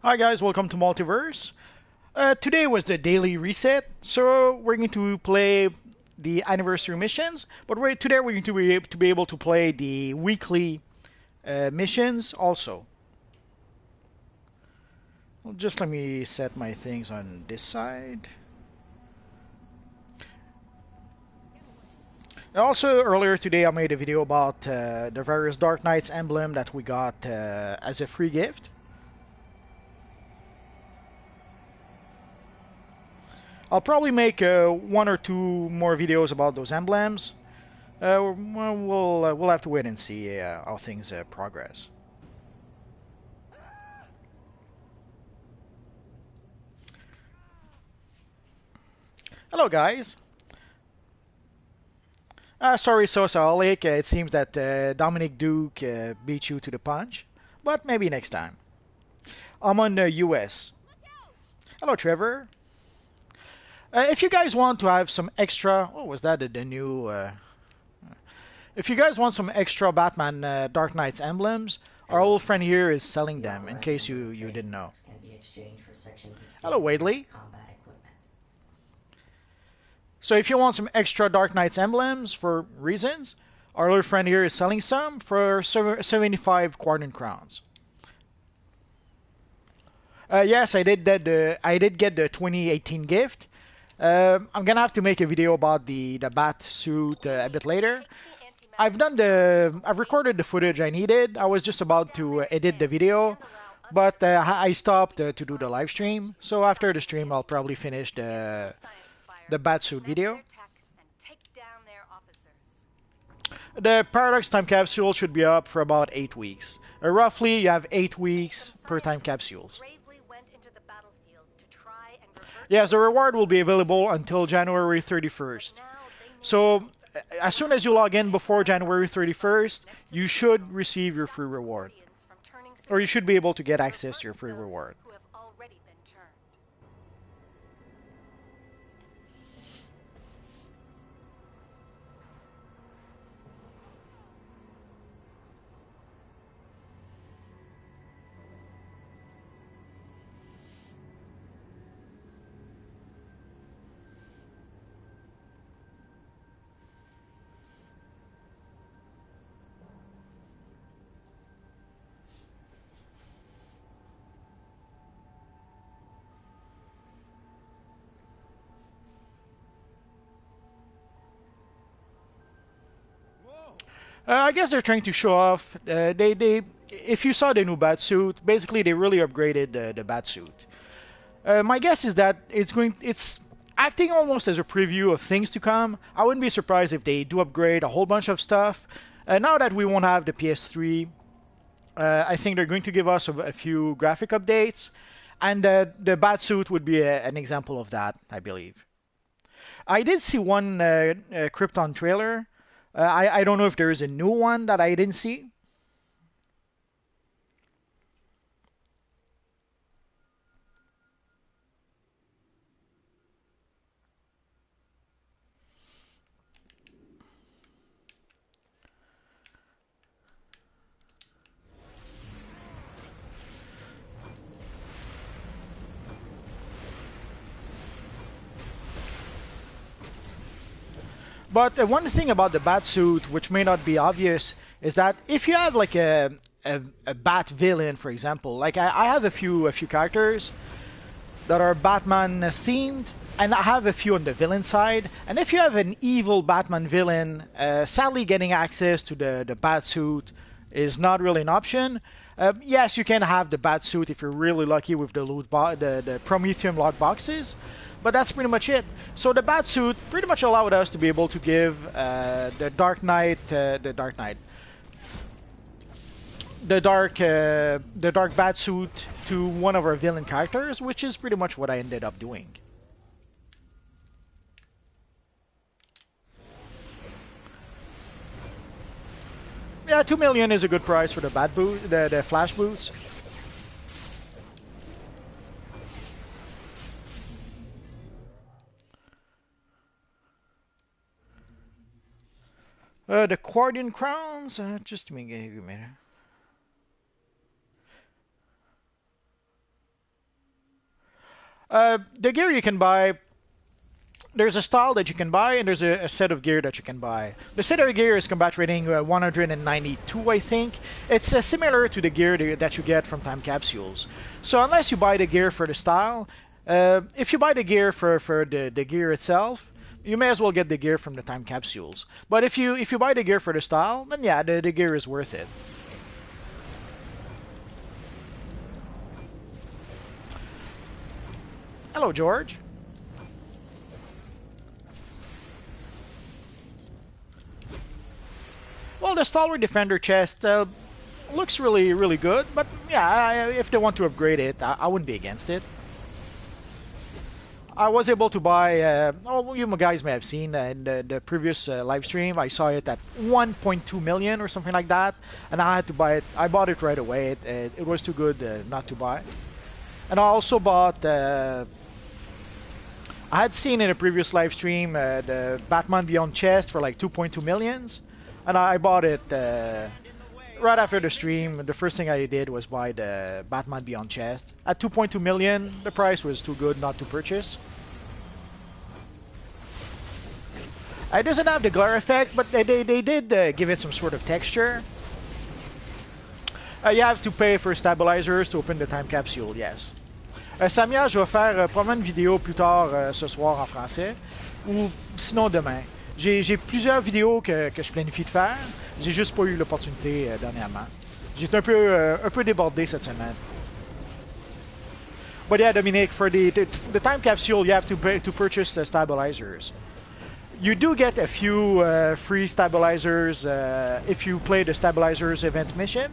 Hi guys, welcome to Multiverse. Today was the daily reset, so we're going to play the anniversary missions, but today we're going to be able to play the weekly missions also. Well, just let me set my things on this side. Also, earlier today I made a video about the various Dark Knights emblem that we got as a free gift. I'll probably make one or two more videos about those emblems. We'll have to wait and see how things progress. Hello, guys. Sorry, Sosaolic. It seems that Dominic Duke beat you to the punch, but maybe next time. I'm on the US. Hello, Trevor. If you guys want to have some extra, what was that? The new. If you guys want some extra Batman Dark Knights emblems, our old friend here is selling them. In case you didn't know. Hello, Wadley. So if you want some extra Dark Knights emblems for reasons, our little friend here is selling some for 75 Quadrant Crowns. Yes, I did that. I did get the 2018 gift. I'm gonna have to make a video about the bat suit a bit later. I've recorded the footage I needed. I was just about to edit the video, but I stopped to do the live stream. So after the stream, I'll probably finish the batsuit video. The Paradox time capsule should be up for about 8 weeks. Roughly, you have 8 weeks per time capsules. Yes, the reward will be available until January 31st. So, as soon as you log in before January 31st, you should receive your free reward. Or you should be able to get access to your free reward. I guess they're trying to show off. If you saw the new Batsuit, basically they really upgraded the Batsuit. My guess is that it's acting almost as a preview of things to come. I wouldn't be surprised if they do upgrade a whole bunch of stuff. Now that we won't have the PS3, I think they're going to give us a few graphic updates, and the Batsuit would be an example of that, I believe. I did see one Krypton trailer. I don't know if there is a new one that I didn't see. But one thing about the Batsuit, which may not be obvious, is that if you have like a Bat villain, for example, like I have a few characters that are Batman themed, and I have a few on the villain side. And if you have an evil Batman villain, sadly getting access to the Batsuit is not really an option. Yes, you can have the Batsuit if you're really lucky with the Prometheum lock boxes, but that's pretty much it. So the Batsuit pretty much allowed us to be able to give the Dark Batsuit to one of our villain characters, which is pretty much what I ended up doing. Yeah, 2 million is a good price for the the flash boots. The Quadrant Crowns, just give me a minute. The gear you can buy, there's a style that you can buy, and there's a set of gear that you can buy. The set of gear is combat rating 192, I think. It's similar to the gear that you get from time capsules. So unless you buy the gear for the style, if you buy the gear for the gear itself, you may as well get the gear from the time capsules. But if you buy the gear for the style, then yeah, the gear is worth it. Hello, George. Well, the Stalwart Defender chest looks really good, but yeah, if they want to upgrade it, I wouldn't be against it. I was able to buy, oh, you guys may have seen in the previous live stream, I saw it at 1.2 million or something like that, and I had to buy it. I bought it right away. It was too good not to buy. And I also bought, I had seen in a previous live stream the Batman Beyond chest for like 2.2 millions, and I bought it right after the stream. The first thing I did was buy the Batman Beyond chest. At 2.2 million, the price was too good not to purchase. It doesn't have the glare effect, but they did give it some sort of texture. You have to pay for stabilizers to open the time capsule, yes. Samia, je vais faire probablement une vidéo plus tard ce soir en français, ou sinon demain. J'ai plusieurs vidéos que je planifie de faire. J'ai juste pas eu l'opportunité dernièrement. J'étais un peu débordé cette semaine. But yeah, Dominic, for the time capsule, you have to purchase the stabilizers. You do get a few free stabilizers if you play the stabilizers event mission.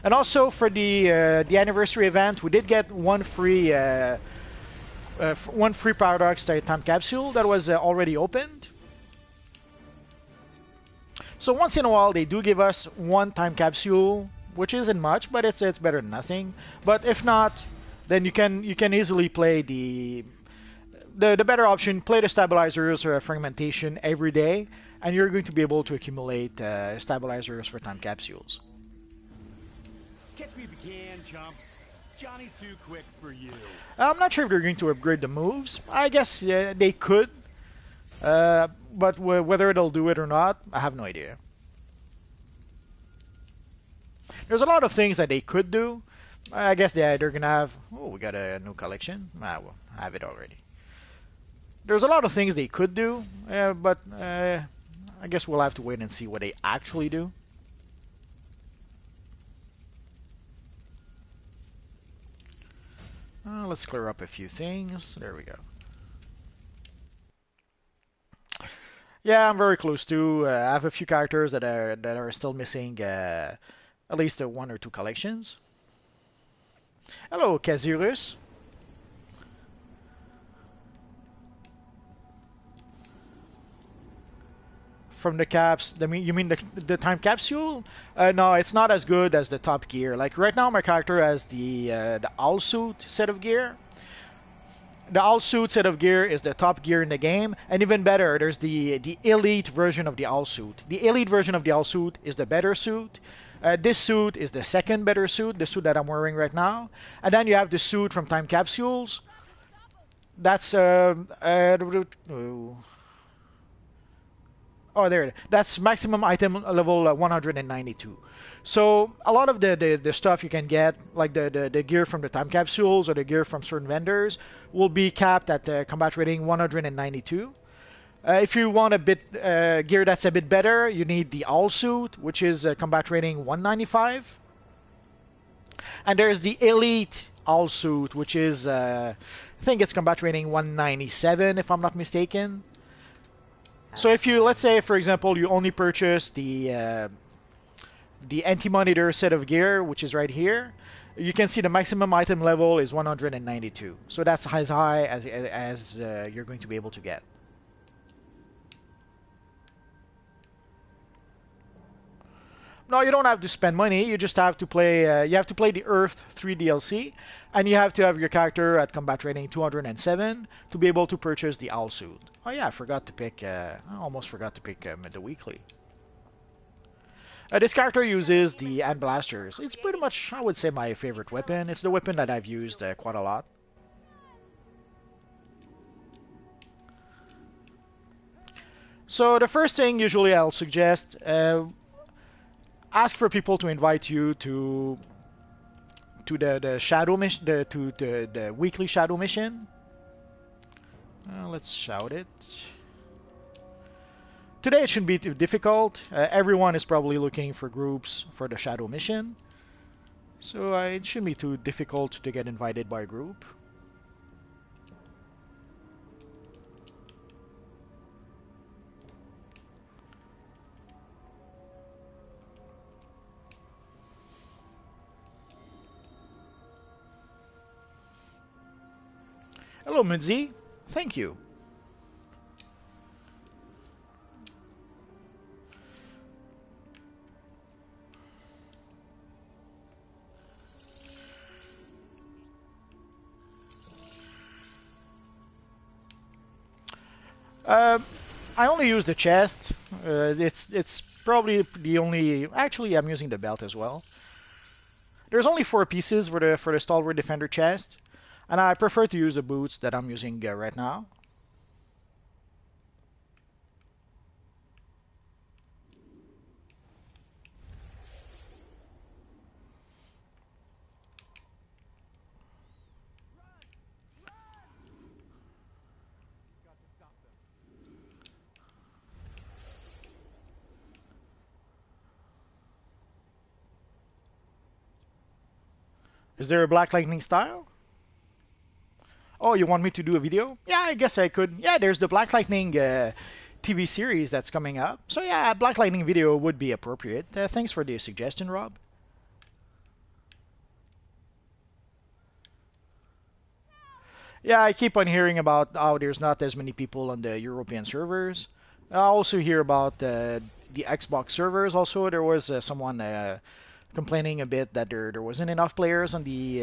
And also for the anniversary event, we did get one free Paradox time capsule that was already opened. So once in a while, they do give us one time capsule, which isn't much, but it's better than nothing. But if not, then you can easily play the better option. Play the stabilizers or fragmentation every day, and you're going to be able to accumulate stabilizers for time capsules. Catch me if you can, chumps. Johnny's too quick for you. I'm not sure if they're going to upgrade the moves. I guess they could. But whether they'll do it or not, I have no idea. There's a lot of things that they could do. I guess they're going to have... Oh, we got a new collection. Well, I have it already. There's a lot of things they could do, but I guess we'll have to wait and see what they actually do. Let's clear up a few things. There we go. Yeah, I'm very close to. I have a few characters that are still missing at least one or two collections. Hello, Kazirus. From the caps, you mean the time capsule? No, it's not as good as the top gear. Like right now, my character has the owl suit set of gear. The owl suit set of gear is the top gear in the game, and even better, there's the elite version of the owl suit. The elite version of the owl suit is the better suit. This suit is the second better suit, the suit that I'm wearing right now. And then you have the suit from time capsules. That's oh, there it is. That's maximum item level 192. So a lot of the stuff you can get, like the gear from the time capsules or the gear from certain vendors, will be capped at combat rating 192. If you want a bit gear that's a bit better, you need the owl suit, which is combat rating 195. And there's the elite owl suit, which is I think it's combat rating 197, if I'm not mistaken. So if you, let's say, for example, you only purchase the anti-monitor set of gear, which is right here, you can see the maximum item level is 192. So that's as high as you're going to be able to get. No, you don't have to spend money. You just have to play. You have to play the Earth 3 DLC, and you have to have your character at combat rating 207 to be able to purchase the owl suit. Oh yeah, I forgot to pick. I almost forgot to pick the weekly. This character uses the hand blasters. It's pretty much, I would say, my favorite weapon. It's the weapon that I've used quite a lot. So the first thing usually I'll suggest, ask for people to invite you to the shadow mission, to the weekly shadow mission. Let's shout it. Today it shouldn't be too difficult. Everyone is probably looking for groups for the shadow mission, so it shouldn't be too difficult to get invited by a group. Hello, Mudzi. Thank you. I only use the chest. It's probably the only. Actually, I'm using the belt as well. There's only 4 pieces for the Stalwart Defender chest, and I prefer to use the boots that I'm using right now. Is there a Black Lightning style? Oh, you want me to do a video? Yeah, I guess I could. Yeah, there's the Black Lightning TV series that's coming up. So yeah, a Black Lightning video would be appropriate. Thanks for the suggestion, Rob. Yeah, I keep on hearing about how there's not as many people on the European servers. I also hear about the Xbox servers. Also, there was someone complaining a bit that there wasn't enough players on the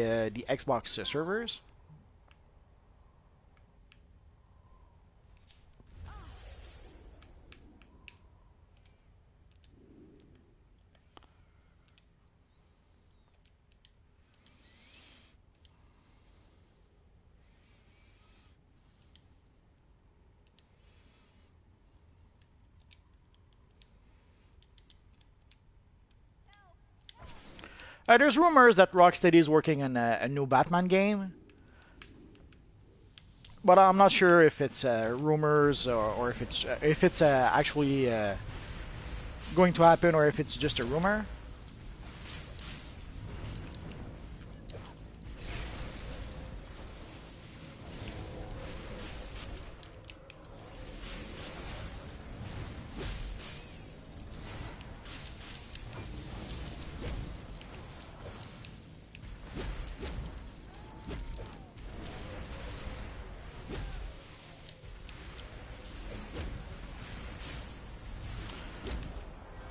Xbox servers. There's rumors that Rocksteady is working on a new Batman game, but I'm not sure if it's rumors or if it's actually going to happen or if it's just a rumor.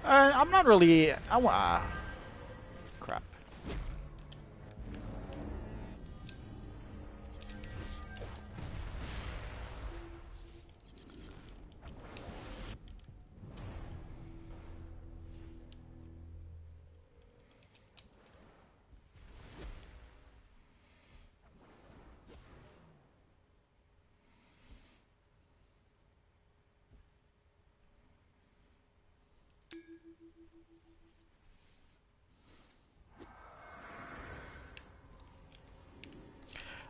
I'm not really. Crap.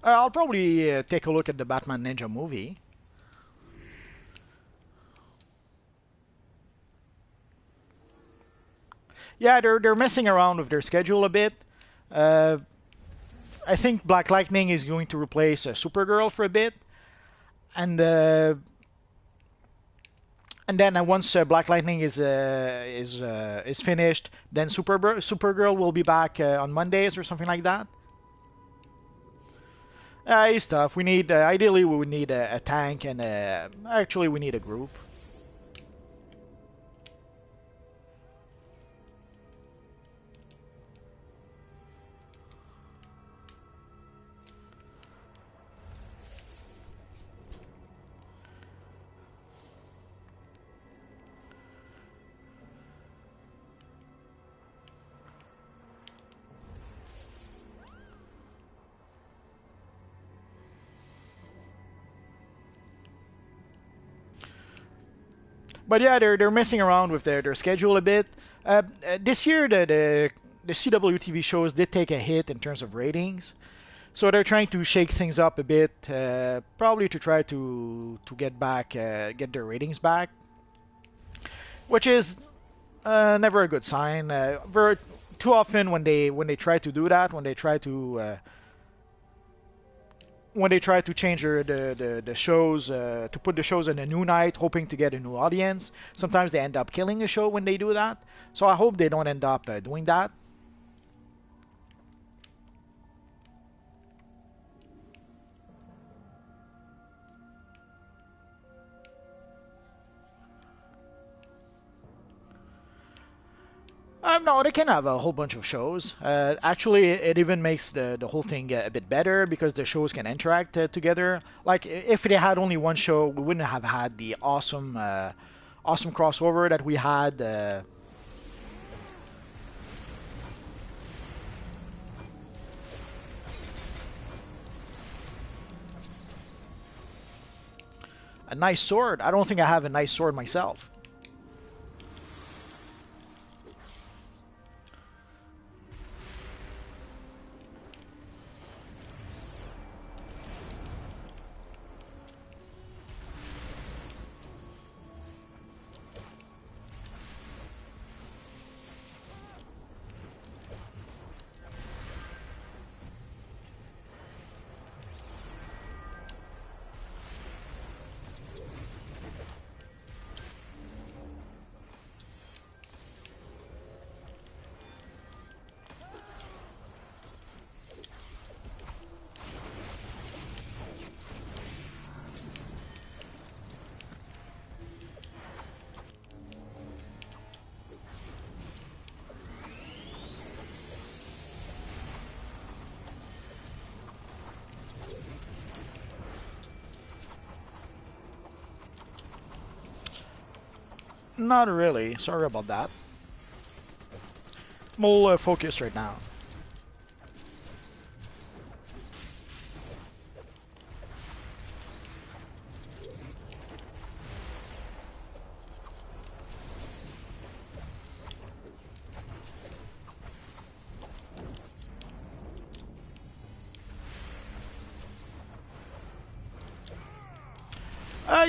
I'll probably take a look at the Batman Ninja movie. Yeah, they're messing around with their schedule a bit. Uh, I think Black Lightning is going to replace Supergirl for a bit, and then once Black Lightning is finished, then Supergirl will be back on Mondays or something like that. It's tough. We need ideally we would need a tank and actually we need a group. But yeah, they're messing around with their schedule a bit. This year, the CW TV shows did take a hit in terms of ratings, so they're trying to shake things up a bit, probably to try to get their ratings back, which is never a good sign. Very too often when they try to do that, when they try to change the shows, to put the shows on a new night, hoping to get a new audience. Sometimes they end up killing a show when they do that. So I hope they don't end up doing that. No, they can have a whole bunch of shows. Actually, it even makes the whole thing a bit better because the shows can interact together. Like if they had only one show, we wouldn't have had the awesome crossover that we had. A nice sword. I don't think I have a nice sword myself. Not really. Sorry about that. I'm all focused right now.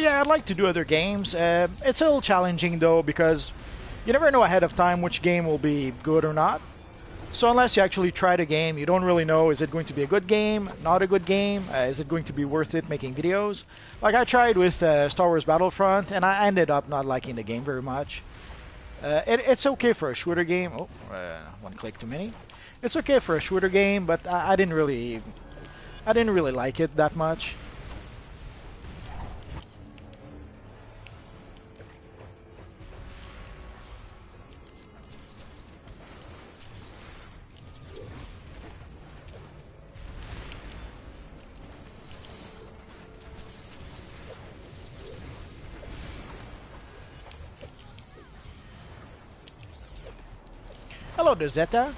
Yeah, I'd like to do other games. It's a little challenging though because you never know ahead of time which game will be good or not. So unless you actually try the game, you don't really know is it going to be a good game, not a good game, is it going to be worth it making videos. Like I tried with Star Wars Battlefront and I ended up not liking the game very much. It's okay for a shooter game. Oh, one click too many. It's okay for a shooter game, but I didn't really like it that much. Hello, Dozetta.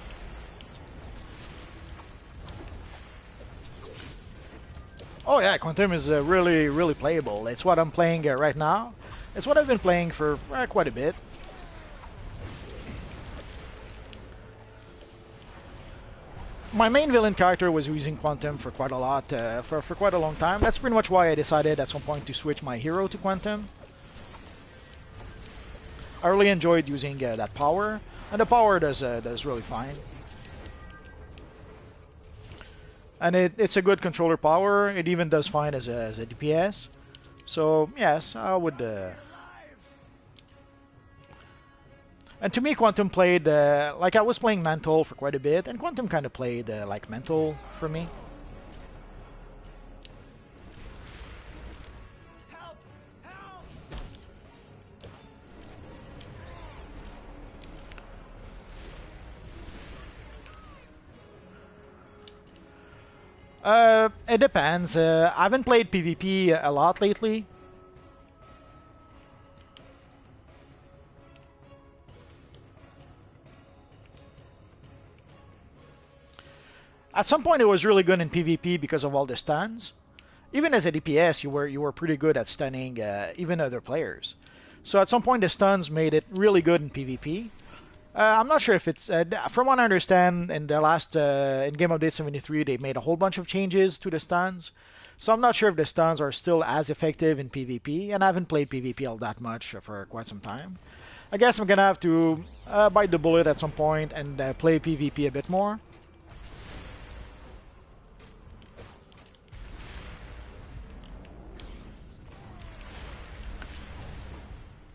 Oh yeah, Quantum is really playable. It's what I'm playing right now. It's what I've been playing for quite a bit. My main villain character was using Quantum for quite a lot, for quite a long time. That's pretty much why I decided at some point to switch my hero to Quantum. I really enjoyed using that power, and the power does really fine. And it's a good controller power. It even does fine as a DPS. So yes, I would. And to me, Quantum played like I was playing Mental for quite a bit, and Quantum kind of played like Mental for me. It depends. I haven't played PvP a lot lately. At some point, it was really good in PvP because of all the stuns. Even as a DPS, you were pretty good at stunning even other players. So at some point the stuns made it really good in PvP. I'm not sure if it's from what I understand in the last in Game Update 73 they made a whole bunch of changes to the stuns. So I'm not sure if the stuns are still as effective in PvP, and I haven't played PvP all that much for quite some time. I guess I'm gonna have to bite the bullet at some point and play PvP a bit more.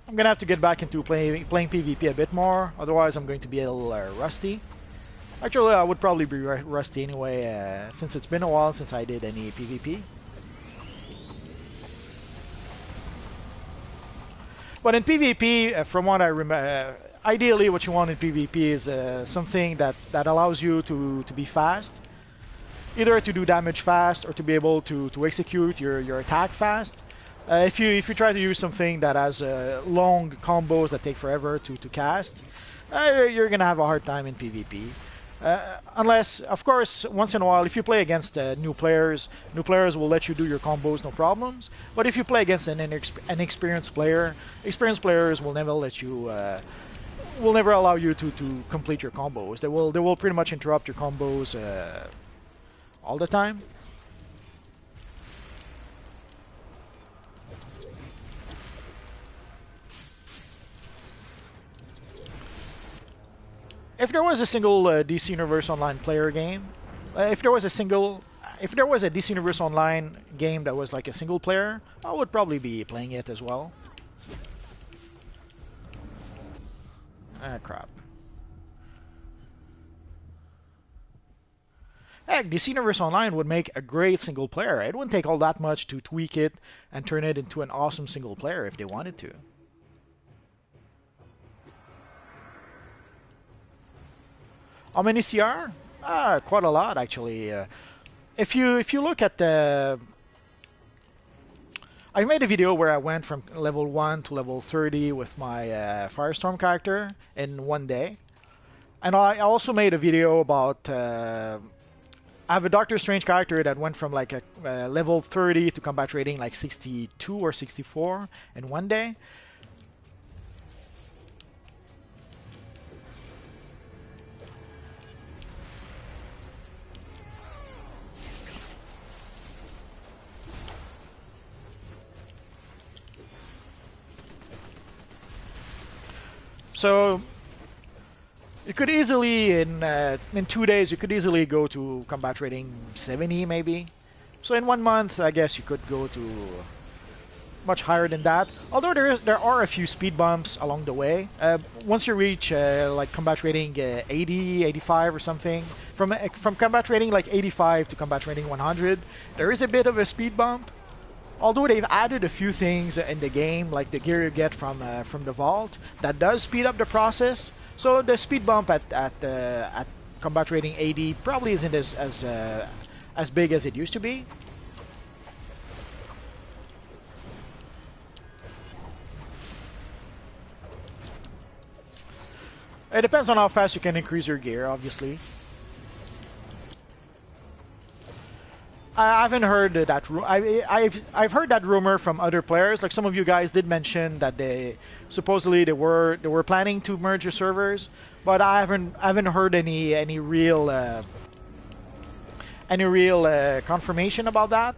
I'm gonna have to get back into playing PvP a bit more, otherwise I'm going to be a little rusty. Actually, I would probably be rusty anyway, since it's been a while since I did any PvP. But in PvP, from what I remember, ideally what you want in PvP is something that allows you to be fast. Either to do damage fast or to be able to execute your attack fast. If you try to use something that has long combos that take forever to cast, you're gonna have a hard time in PvP. Unless, of course, once in a while, if you play against new players will let you do your combos no problems. But if you play against an inexperienced player, experienced players will never let you, will never allow you to complete your combos. They will pretty much interrupt your combos all the time. If there was a single DC Universe Online player game, if there was a DC Universe Online game that was like a single player, I would probably be playing it as well. Ah, crap. Heck, DC Universe Online would make a great single player. It wouldn't take all that much to tweak it and turn it into an awesome single player if they wanted to. How many CR? Quite a lot actually. If you look at the, I made a video where I went from level 1 to level 30 with my Firestorm character in one day, and I also made a video about. I have a Doctor Strange character that went from like a level 30 to combat rating like 62 or 64 in one day. So you could easily in 2 days you could easily go to combat rating 70 maybe. So in 1 month I guess you could go to much higher than that. Although there are a few speed bumps along the way. Once you reach like combat rating 80, 85 or something, from combat rating like 85 to combat rating 100, there is a bit of a speed bump. Although they've added a few things in the game, like the gear you get from the vault, that does speed up the process. So the speed bump at combat rating 80 probably isn't as big as it used to be. It depends on how fast you can increase your gear, obviously. I haven't heard that. I've heard that rumor from other players. Like some of you guys did mention that they supposedly they were planning to merge the servers, but I haven't heard any real confirmation about that.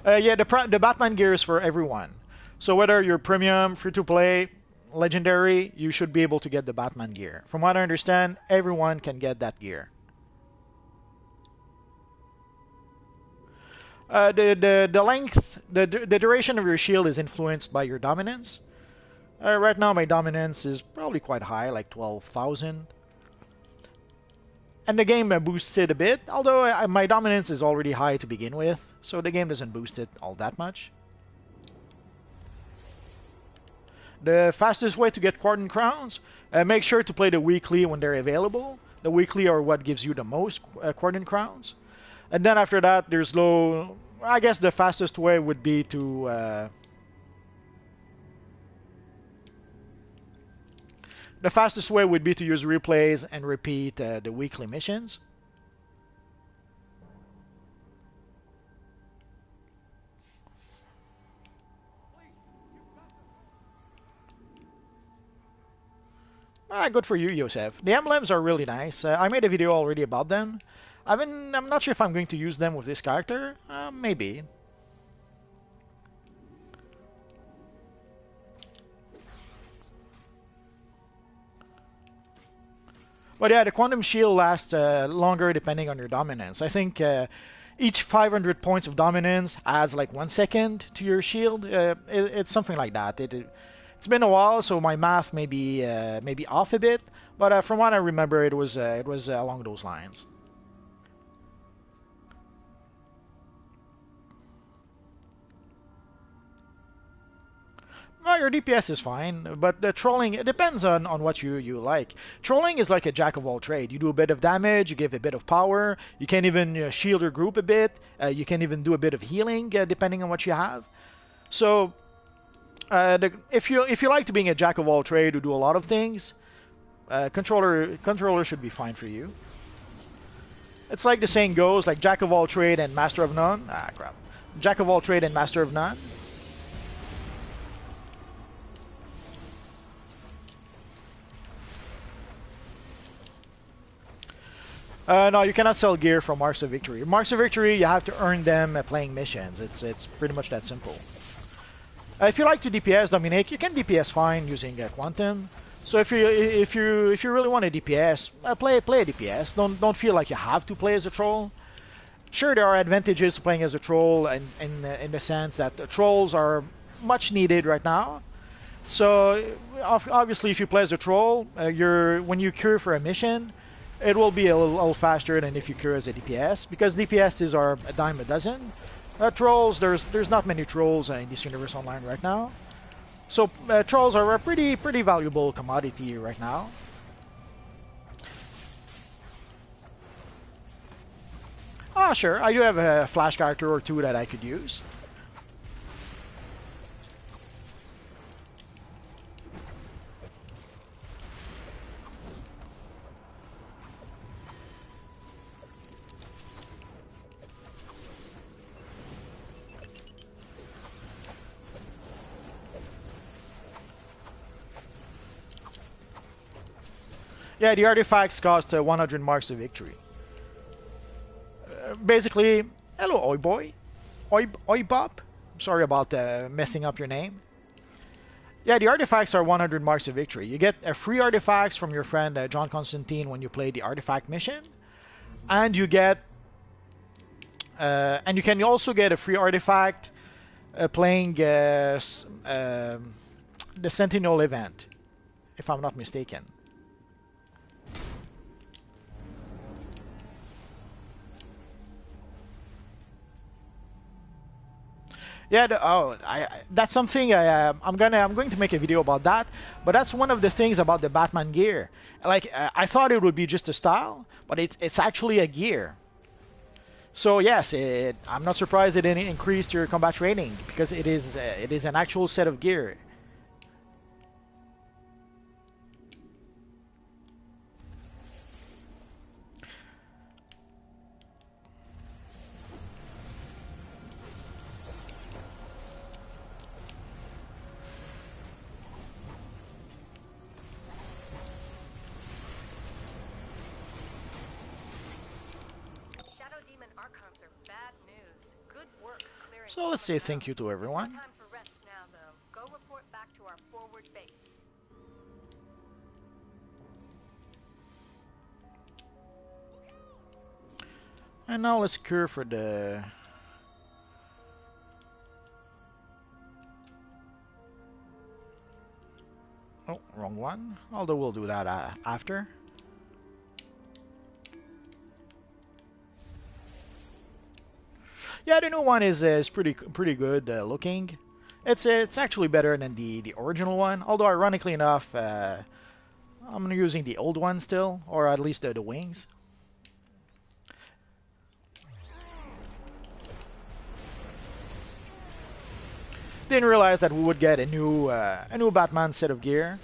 Yeah, the Batman gear is for everyone. So whether you're premium, free-to-play, legendary, you should be able to get the Batman gear. From what I understand, everyone can get that gear. The length, the duration of your shield is influenced by your dominance. Right now my dominance is probably quite high, like 12,000. And the game boosts it a bit, although my dominance is already high to begin with, so the game doesn't boost it all that much. The fastest way to get Quadrant Crowns, make sure to play the weekly when they're available. The weekly are what gives you the most Quadrant Crowns. And then after that, there's low. I guess the fastest way would be to The fastest way would be to use replays and repeat the weekly missions. Good for you, Yosef. The emblems are really nice. I made a video already about them. I'm not sure if I'm going to use them with this character. Maybe. But yeah, the quantum shield lasts longer depending on your dominance. I think each 500 points of dominance adds like 1 second to your shield. It's something like that. It's been a while, so my math may be off a bit. But from what I remember, it was along those lines. No, your DPS is fine, but the trolling, it depends on what you like. Trolling is like a jack of all trades. You do a bit of damage, you give a bit of power, you can even shield your group a bit, you can even do a bit of healing depending on what you have. So, if you like to being a jack of all trades who do a lot of things, controller should be fine for you. It's like the saying goes, like jack of all trades and master of none. Ah, crap. Jack of all trades and master of none. No, you cannot sell gear from Marks of Victory. Marks of Victory, you have to earn them playing missions. It's pretty much that simple. If you like to DPS dominate, you can DPS fine using Quantum. So if you really want a DPS, play a DPS. Don't feel like you have to play as a troll. Sure, there are advantages to playing as a troll in the sense that the trolls are much needed right now. So obviously, if you play as a troll, when you cure for a mission, it will be a little faster than if you cure as a DPS, because DPSs are a dime a dozen. Trolls, there's not many trolls in this universe online right now, so trolls are a pretty valuable commodity right now. Ah, sure, I do have a flash character or two that I could use. Yeah, the artifacts cost 100 marks of victory. Basically, hello, oi boy, oi Bob. Sorry about messing up your name. Yeah, the artifacts are 100 marks of victory. You get free artifacts from your friend John Constantine when you play the artifact mission, and you get, and you can also get a free artifact playing the Sentinel event, if I'm not mistaken. Yeah, that's something I'm going to make a video about that. But that's one of the things about the Batman gear. Like I thought it would be just a style, but it's actually a gear. So yes, I'm not surprised it didn't increase your combat rating, because it is an actual set of gear. So let's say thank you to everyone. Time for rest now, though. Go report back to our forward base. And now let's cure for the... Oh, wrong one. Although we'll do that after. Yeah, the new one is pretty good looking. It's actually better than the original one. Although ironically enough, I'm using the old one still, or at least the wings. Didn't realize that we would get a new Batman set of gear.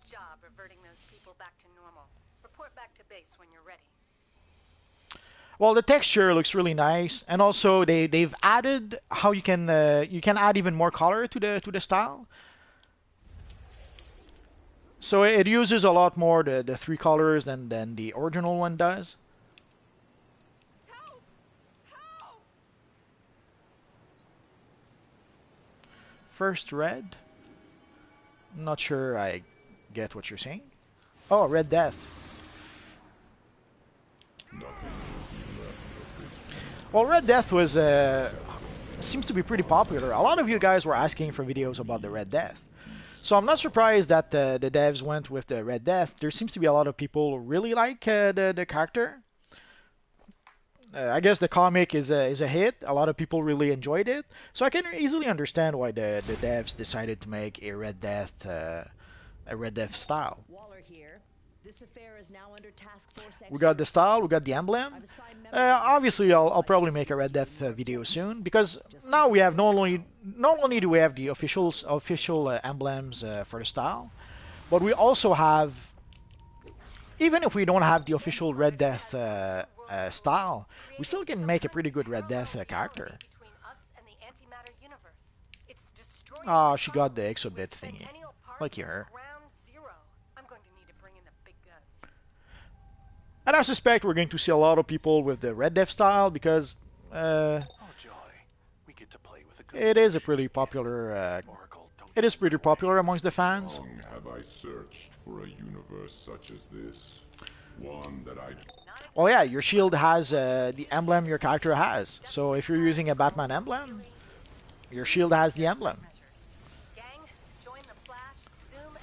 job reverting those people back to normal. Report back to base when you're ready. Well, the texture looks really nice, and also they've added how you can add even more color to the style. So it uses a lot more the three colors than the original one does. Help! Help! First red. Not sure I get what you're saying. Oh, Red Death. Well, Red Death was seems to be pretty popular. A lot of you guys were asking for videos about the Red Death. So I'm not surprised that the devs went with the Red Death. There seems to be a lot of people who really like the character. I guess the comic is a hit. A lot of people really enjoyed it. So I can easily understand why the devs decided to make a Red Death style. Waller here. This affair is now under task force. We got the style, we got the emblem. Obviously, I'll probably make a Red Death video soon because now we have not only do we have the official emblems for the style, but we also have, even if we don't have the official Red Death style, we still can make a pretty good Red Death character. Ah, she got the exobit thingy. Lucky her. And I suspect we're going to see a lot of people with the Red Death style because it is a pretty popular. It is pretty popular amongst the fans. Long have I searched for a universe such as this, one that I. Well, yeah, your shield has the emblem your character has. So if you're using a Batman emblem, your shield has the emblem.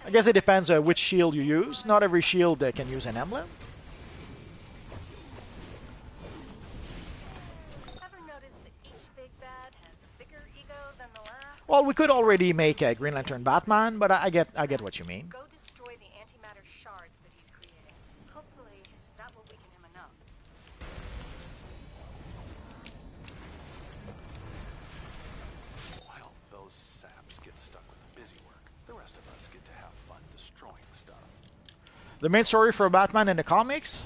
I guess it depends on which shield you use. Not every shield can use an emblem. Well, we could already make a Green Lantern Batman, but I get what you mean. Go destroy the antimatter shards that he's created. Hopefully, that will weaken him enough. While those saps get stuck with the busy work, the rest of us get to have fun destroying stuff. The main story for Batman in the comics?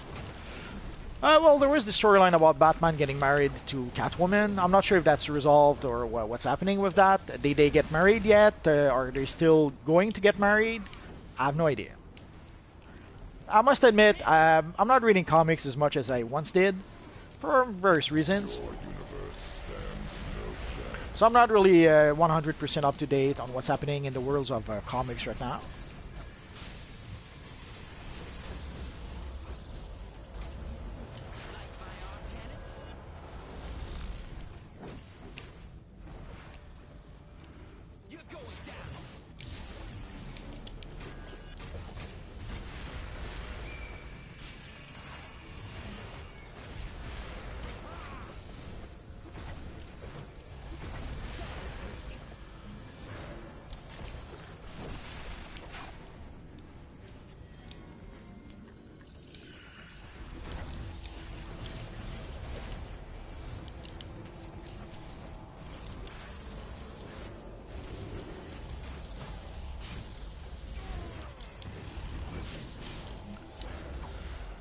Well, there was the storyline about Batman getting married to Catwoman. I'm not sure if that's resolved or what's happening with that. Did they get married yet? Are they still going to get married? I have no idea. I must admit, I'm not reading comics as much as I once did, for various reasons. So I'm not really 100% up to date on what's happening in the worlds of comics right now.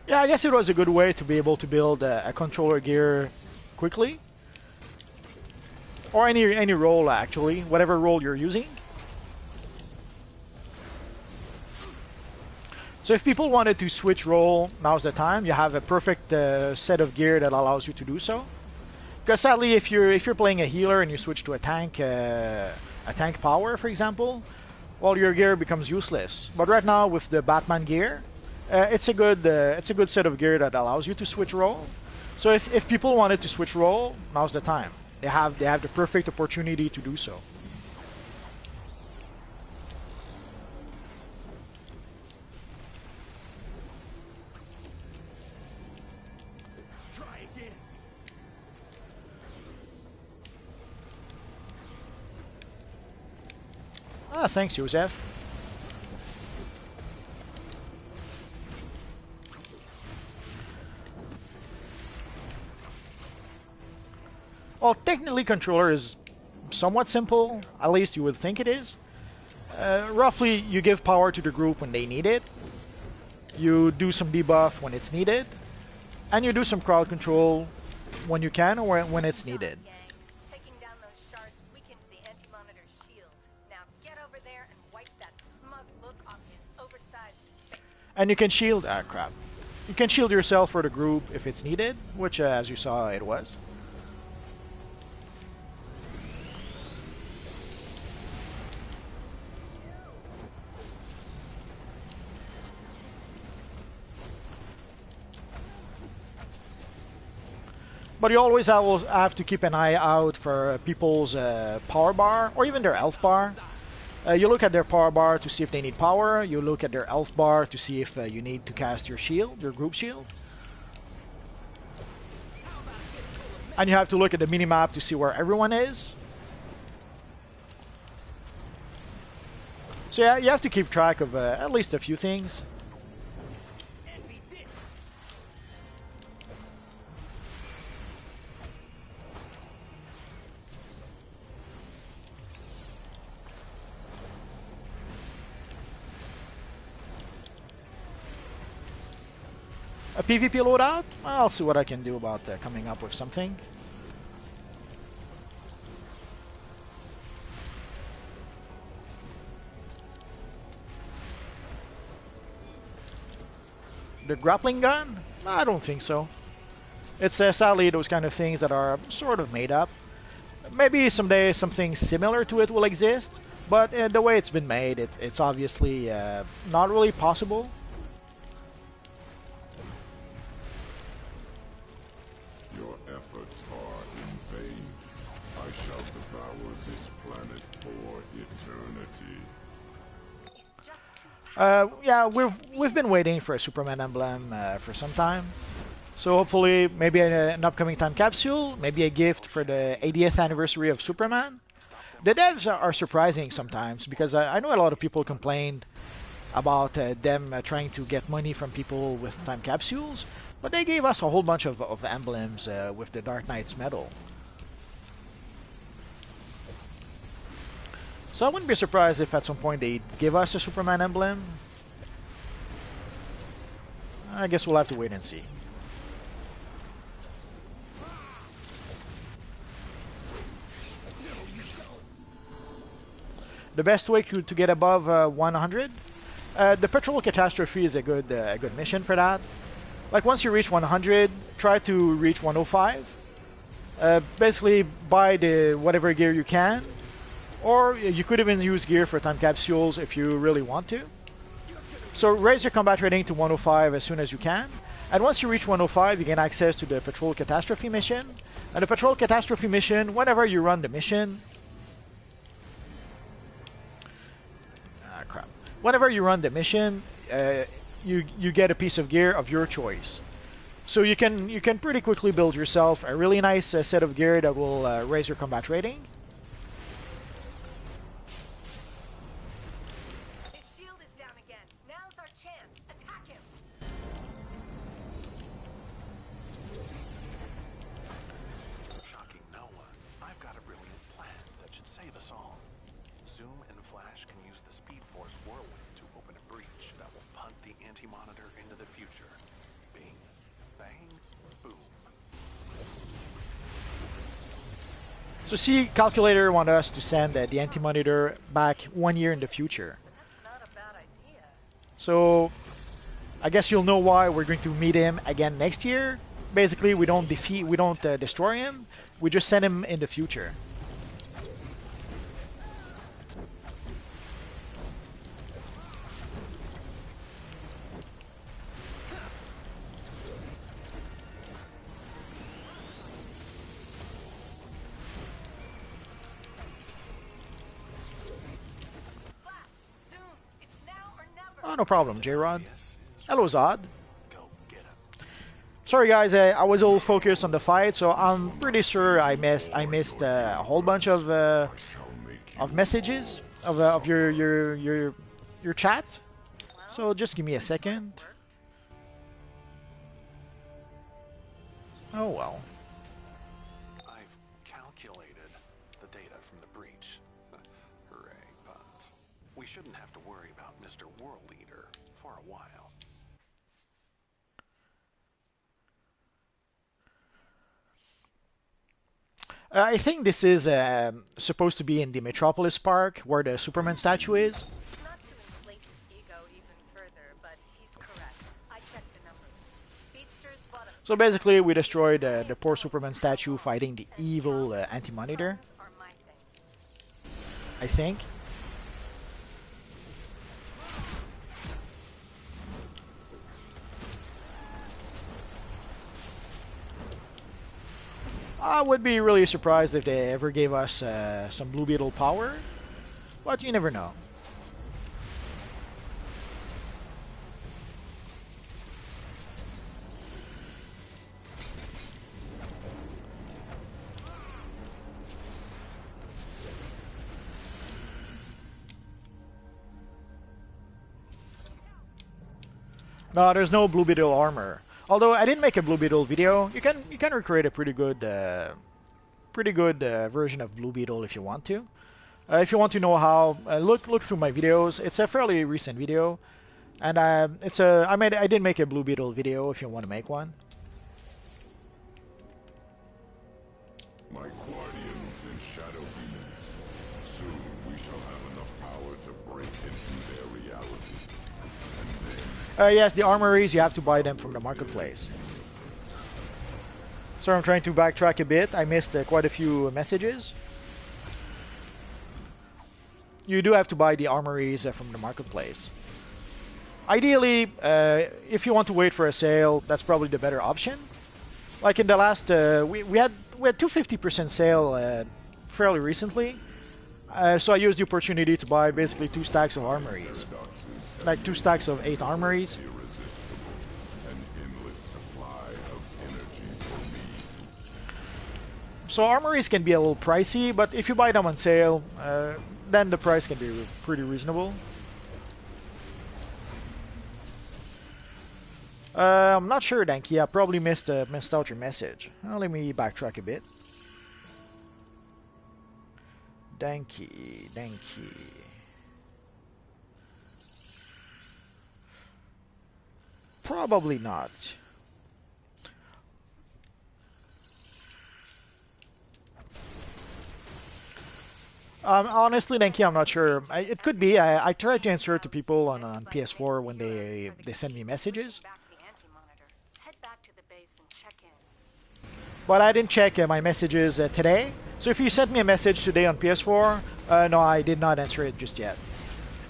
Yeah, I guess it was a good way to be able to build a controller gear quickly. Or any role, actually. Whatever role you're using. So if people wanted to switch role, now's the time. You have a perfect set of gear that allows you to do so. Because sadly, if you're playing a healer and you switch to a tank power, for example, well, your gear becomes useless. But right now, with the Batman gear, it's a good set of gear that allows you to switch role. So if people wanted to switch role, now's the time. They have the perfect opportunity to do so. Try again. Ah, thanks, Joseph. Well, technically, controller is somewhat simple. At least you would think it is. roughly, you give power to the group when they need it. You do some debuff when it's needed, and you do some crowd control when you can or when it's needed. Gang. Taking down those shards weakened the anti-monitor's shield. Now get over there and wipe that smug look off his oversized face. And you can shield. Ah, crap. You can shield yourself for the group if it's needed, which, as you saw, it was. But you always have to keep an eye out for people's power bar or even their health bar. You look at their power bar to see if they need power. You look at their health bar to see if you need to cast your shield, your group shield. And you have to look at the minimap to see where everyone is. So yeah, you have to keep track of at least a few things. A PvP loadout? I'll see what I can do about coming up with something. The grappling gun? I don't think so. It's sadly those kind of things that are sort of made up. Maybe someday something similar to it will exist, but the way it's been made, it's obviously not really possible. Your efforts are in vain. I shall devour this planet for eternity. Yeah, we've been waiting for a Superman emblem for some time. So hopefully, maybe an upcoming time capsule, maybe a gift for the 80th anniversary of Superman. The devs are surprising sometimes because I know a lot of people complained about them trying to get money from people with time capsules, but they gave us a whole bunch of emblems with the Dark Knight's medal. So I wouldn't be surprised if at some point they give us a Superman emblem. I guess we'll have to wait and see. The best way to get above 100? The Patrol Catastrophe is a good mission for that. Like once you reach 100, try to reach 105. Basically buy the whatever gear you can. Or you could even use gear for time capsules if you really want to. So raise your combat rating to 105 as soon as you can. And once you reach 105, you gain access to the Patrol Catastrophe mission. And the Patrol Catastrophe mission, whenever you run the mission... crap. Whenever you run the mission, you get a piece of gear of your choice. So you can pretty quickly build yourself a really nice set of gear that will raise your combat rating. His shield is down again. Now's our chance. Attack him. Shocking no one. I've got a brilliant plan that should save us all. Zoom and Flash can use the Speed Force whirlwind to open a breach that will punt the anti-monitor into the future. Bing, bang, boom. So see, Calculator want us to send the anti-monitor back 1 year in the future. That's not a bad idea. So I guess you'll know why we're going to meet him again next year. Basically, we don't destroy him. We just send him in the future. Oh, no problem, J-Rod. Hello, Zod. Go get him. Sorry, guys, I was all focused on the fight, so I'm pretty sure I missed a whole bunch of messages of your chat. So just give me a second. Oh well. I've calculated the data from the breach. Hooray, puns. we shouldn't have to worry about Mr. World Leader for a while. I think this is supposed to be in the Metropolis Park, where the Superman statue is. Not to inflate his ego even further, but he's correct. I checked the numbers. Speedsters bought a So basically, we destroyed the poor Superman statue fighting the evil Anti-Monitor, are my thing. I think. I would be really surprised if they ever gave us some Blue Beetle power, but you never know. No, there's no Blue Beetle armor. Although I didn't make a Blue Beetle video, you can recreate a pretty good version of Blue Beetle if you want to. If you want to know how, look through my videos. It's a fairly recent video, and I did make a Blue Beetle video if you want to make one. My guardians in Shadow Demons. Soon we shall have enough power to break into their reality. And then Yes, the armories, you have to buy them from the marketplace. So I'm trying to backtrack a bit. I missed quite a few messages. You do have to buy the armories from the marketplace. Ideally, if you want to wait for a sale, that's probably the better option. Like in the last, we had 250% sale fairly recently. So I used the opportunity to buy basically 2 stacks of armories. Like 2 stacks of 8 armories. irresistible, an endless supply of energy for me. So armories can be a little pricey, but if you buy them on sale, then the price can be pretty reasonable. I'm not sure, Danky. I probably missed out your message. Let me backtrack a bit. Danky. Probably not. Honestly, Danky, I'm not sure. It could be. I tried to answer to people on PS4 when they send me messages, Back the anti-monitor. Head back to the base and check in. but I didn't check my messages today. So if you sent me a message today on PS4, no, I did not answer it just yet.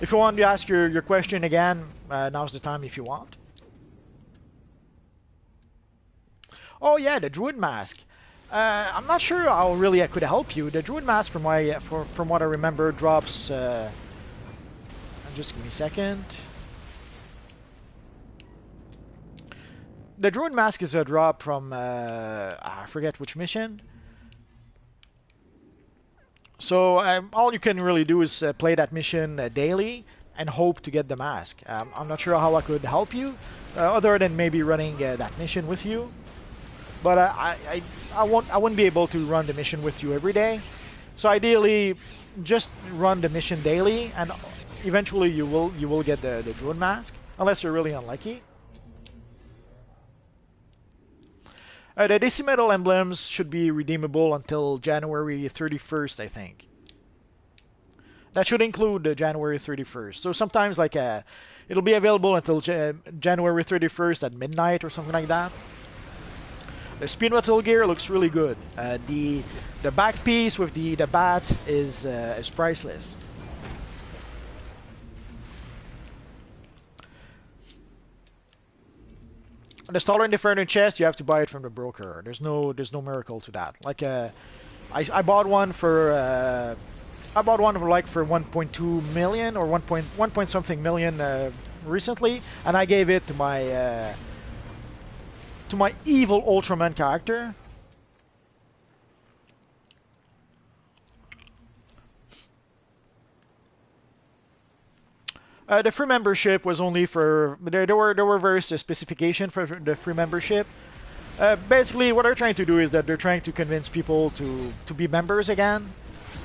If you want to ask your question again, now's the time if you want. Oh yeah, the Druid Mask. I'm not sure how really I could help you. The Druid Mask, from what I remember, drops. Just give me a second. The Druid Mask is a drop from I forget which mission. So all you can really do is play that mission daily and hope to get the mask. I'm not sure how I could help you, other than maybe running that mission with you. But I wouldn't be able to run the mission with you every day. So ideally, just run the mission daily, and eventually you will get the Druid Mask, unless you're really unlucky. The DC Metal emblems should be redeemable until January 31st, I think. That should include January 31st. So sometimes like it'll be available until January 31st at midnight or something like that. The Speed Metal gear looks really good. The back piece with the bats is priceless. The Staller Indifferent chest, you have to buy it from the broker. There's no miracle to that. Like I bought one for like for 1.2 million or 1 point something million recently, and I gave it to my evil Ultraman character. The free membership was only for there were various specifications for the free membership. Basically, what they're trying to do is that they're trying to convince people to be members again.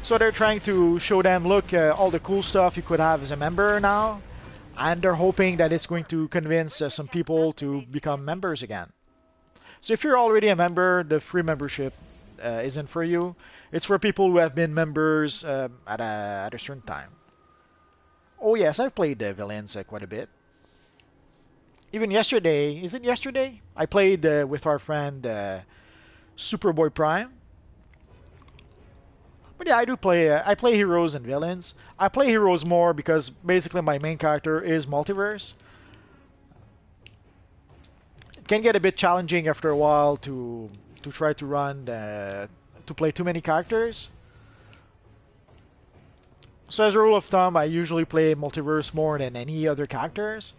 So they're trying to show them, look, all the cool stuff you could have as a member now, and they're hoping that it's going to convince some people to become members again. So if you're already a member, the free membership isn't for you. It's for people who have been members at a certain time. Oh yes, I've played Villains quite a bit. Even yesterday, is it yesterday? I played with our friend Superboy Prime. But yeah, I do play. I play heroes and villains. I play heroes more because basically my main character is Multiverse. It can get a bit challenging after a while to try to run to play too many characters. So as a rule of thumb, I usually play Multiverse more than any other characters.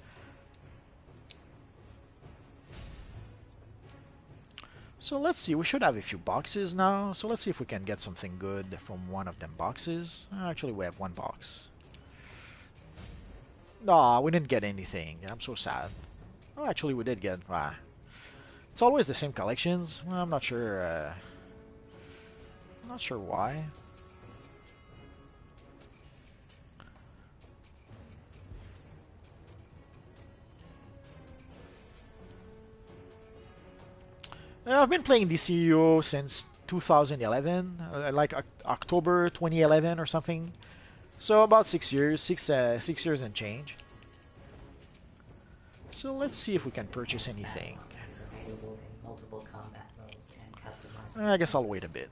So let's see, we should have a few boxes now. So let's see if we can get something good from one of them boxes. Actually, we have one box. No, we didn't get anything. I'm so sad. Oh, actually, we did get... it's always the same collections. Well, I'm not sure... I'm not sure why. I've been playing DCUO since 2011, like October 2011 or something. So about 6 years, 6 years and change. So let's see if we can purchase anything. Available in multiple combat modes and customized. I guess I'll wait a bit.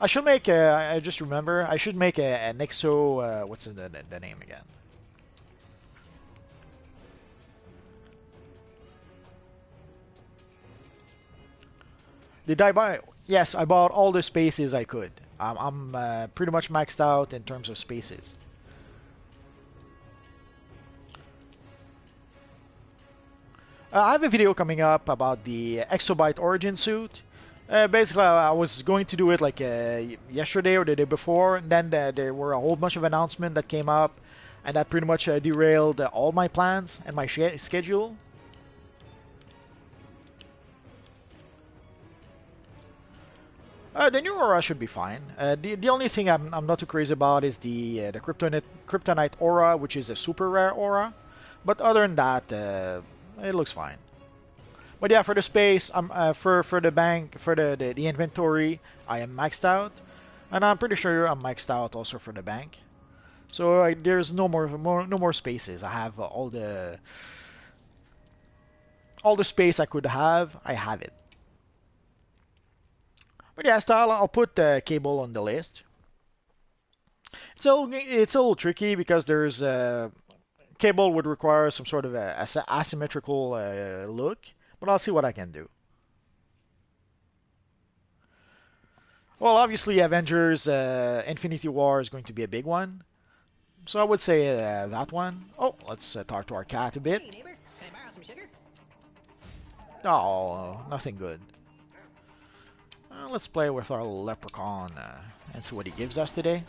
I should make. I just remember. I should make an EXO. What's the name again? Did I buy? Yes, I bought all the spaces I could. I'm pretty much maxed out in terms of spaces. I have a video coming up about the Exobyte Origin suit. Basically, I was going to do it like yesterday or the day before, and then there were a whole bunch of announcements that came up, and that pretty much derailed all my plans and my schedule. The new aura should be fine. The only thing I'm not too crazy about is the Kryptonite aura, which is a super rare aura. But other than that, it looks fine. But yeah, for the space, for the bank, for the inventory, I am maxed out, and I'm pretty sure I'm maxed out also for the bank. So there's no more spaces. I have all the space I could have. I have it. But yeah, style, I'll put Cable on the list. It's a little tricky because there's Cable would require some sort of asymmetrical look, but I'll see what I can do. Well, obviously, Avengers Infinity War is going to be a big one, so I would say that one. Oh, let's talk to our cat a bit. Hey neighbor, can I borrow some sugar? Oh, nothing good. Let's play with our leprechaun and see what he gives us today.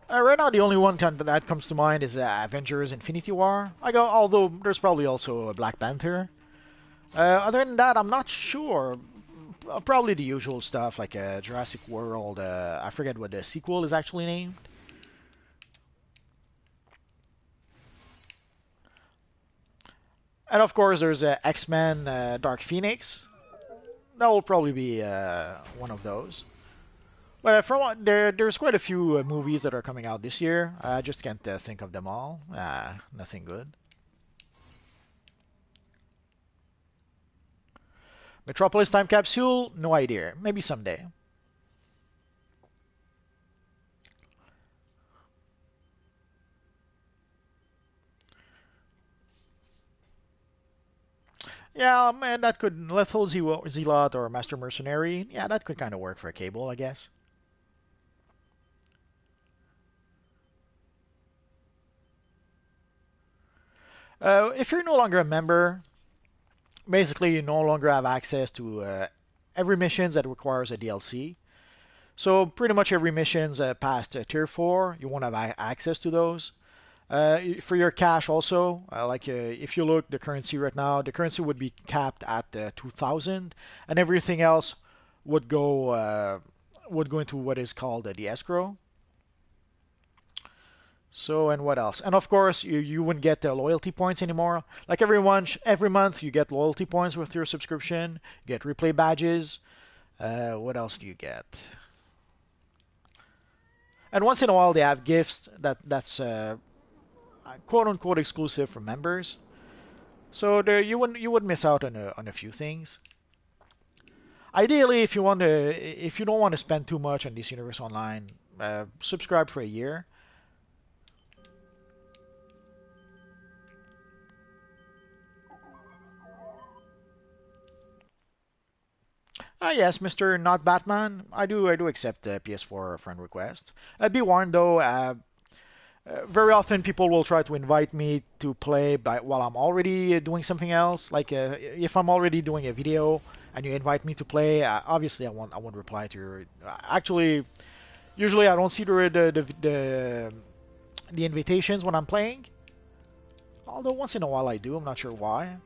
Right now, the only one that comes to mind is Avengers Infinity War. Although there's probably also a Black Panther. Other than that, I'm not sure. Probably the usual stuff like Jurassic World. I forget what the sequel is actually named. And of course, there's X-Men Dark Phoenix. That will probably be one of those. But there's quite a few movies that are coming out this year. I just can't think of them all. Nothing good. Metropolis Time Capsule? No idea. Maybe someday. Yeah, man, that could Lethal Zealot or Master Mercenary. Yeah, that could kind of work for a Cable, I guess. If you're no longer a member, basically you no longer have access to every mission that requires a DLC. So pretty much every mission's past tier 4, you won't have access to those. For your cash also, if you look the currency right now, the currency would be capped at 2,000, and everything else would go into what is called the escrow. So, and what else? And of course, you wouldn't get loyalty points anymore. Like every month you get loyalty points with your subscription. You get replay badges. What else do you get? And once in a while they have gifts that's quote unquote exclusive for members. So there you would miss out on a few things. Ideally, if you don't want to spend too much on DC Universe Online, subscribe for a year. Yes, Mr. Not Batman. I do accept PS4 friend requests. Be warned though, very often people will try to invite me to play while I'm already doing something else. Like if I'm already doing a video and you invite me to play, obviously I won't reply to your. Actually, usually I don't see the invitations when I'm playing. Although once in a while I do. I'm not sure why.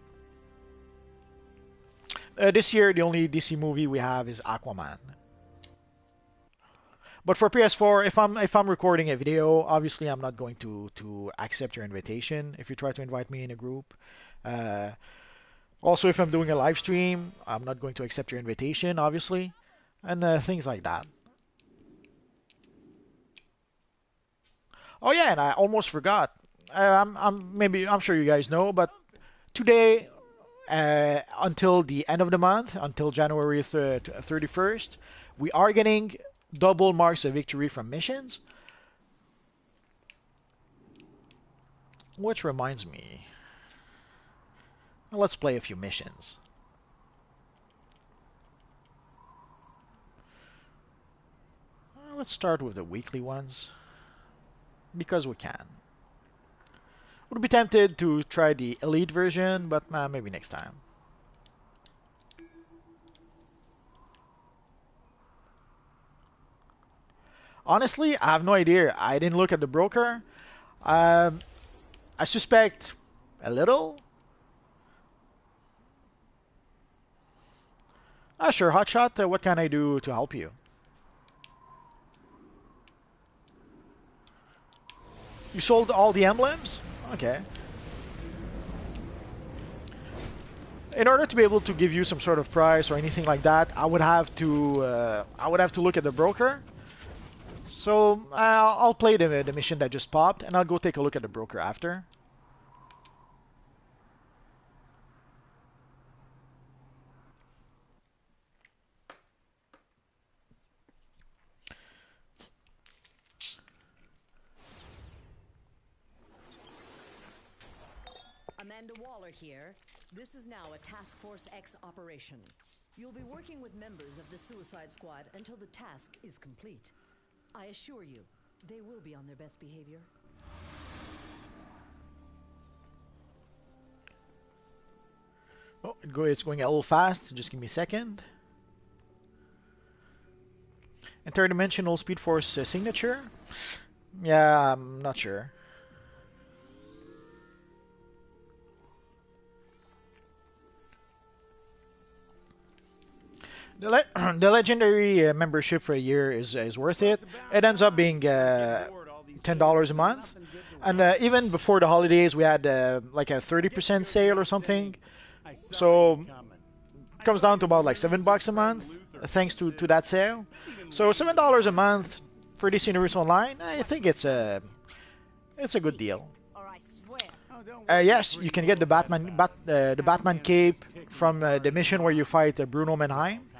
This year, the only DC movie we have is Aquaman. But for PS4, if I'm recording a video, obviously I'm not going to accept your invitation if you try to invite me in a group. Also, if I'm doing a live stream, I'm not going to accept your invitation, obviously, and things like that. Oh yeah, and I almost forgot. I'm sure you guys know, but today until the end of the month, until January 31st, we are getting double marks of victory from missions. Which reminds me, let's play a few missions. Let's start with the weekly ones, because we can. Would be tempted to try the elite version, but maybe next time. Honestly, I have no idea. I didn't look at the broker. I suspect a little. Sure, Hotshot, what can I do to help you? You sold all the emblems? Okay. In order to be able to give you some sort of price or anything like that, I would have to look at the broker. So I'll play the mission that just popped, and I'll go take a look at the broker after. Amanda Waller here. This is now a Task Force X operation. You'll be working with members of the Suicide Squad until the task is complete. I assure you, they will be on their best behavior. Oh, it's going a little fast. Just give me a second. Interdimensional Speed Force signature? Yeah, I'm not sure. The legendary membership for a year is worth it. It ends up being $10 a month, and even before the holidays, we had like a 30% sale or something. So it comes down to about like $7 a month, thanks to that sale. So $7 a month for DC Universe Online, I think it's a good deal. Yes, you can get the Batman cape from the mission where you fight Bruno Mannheim.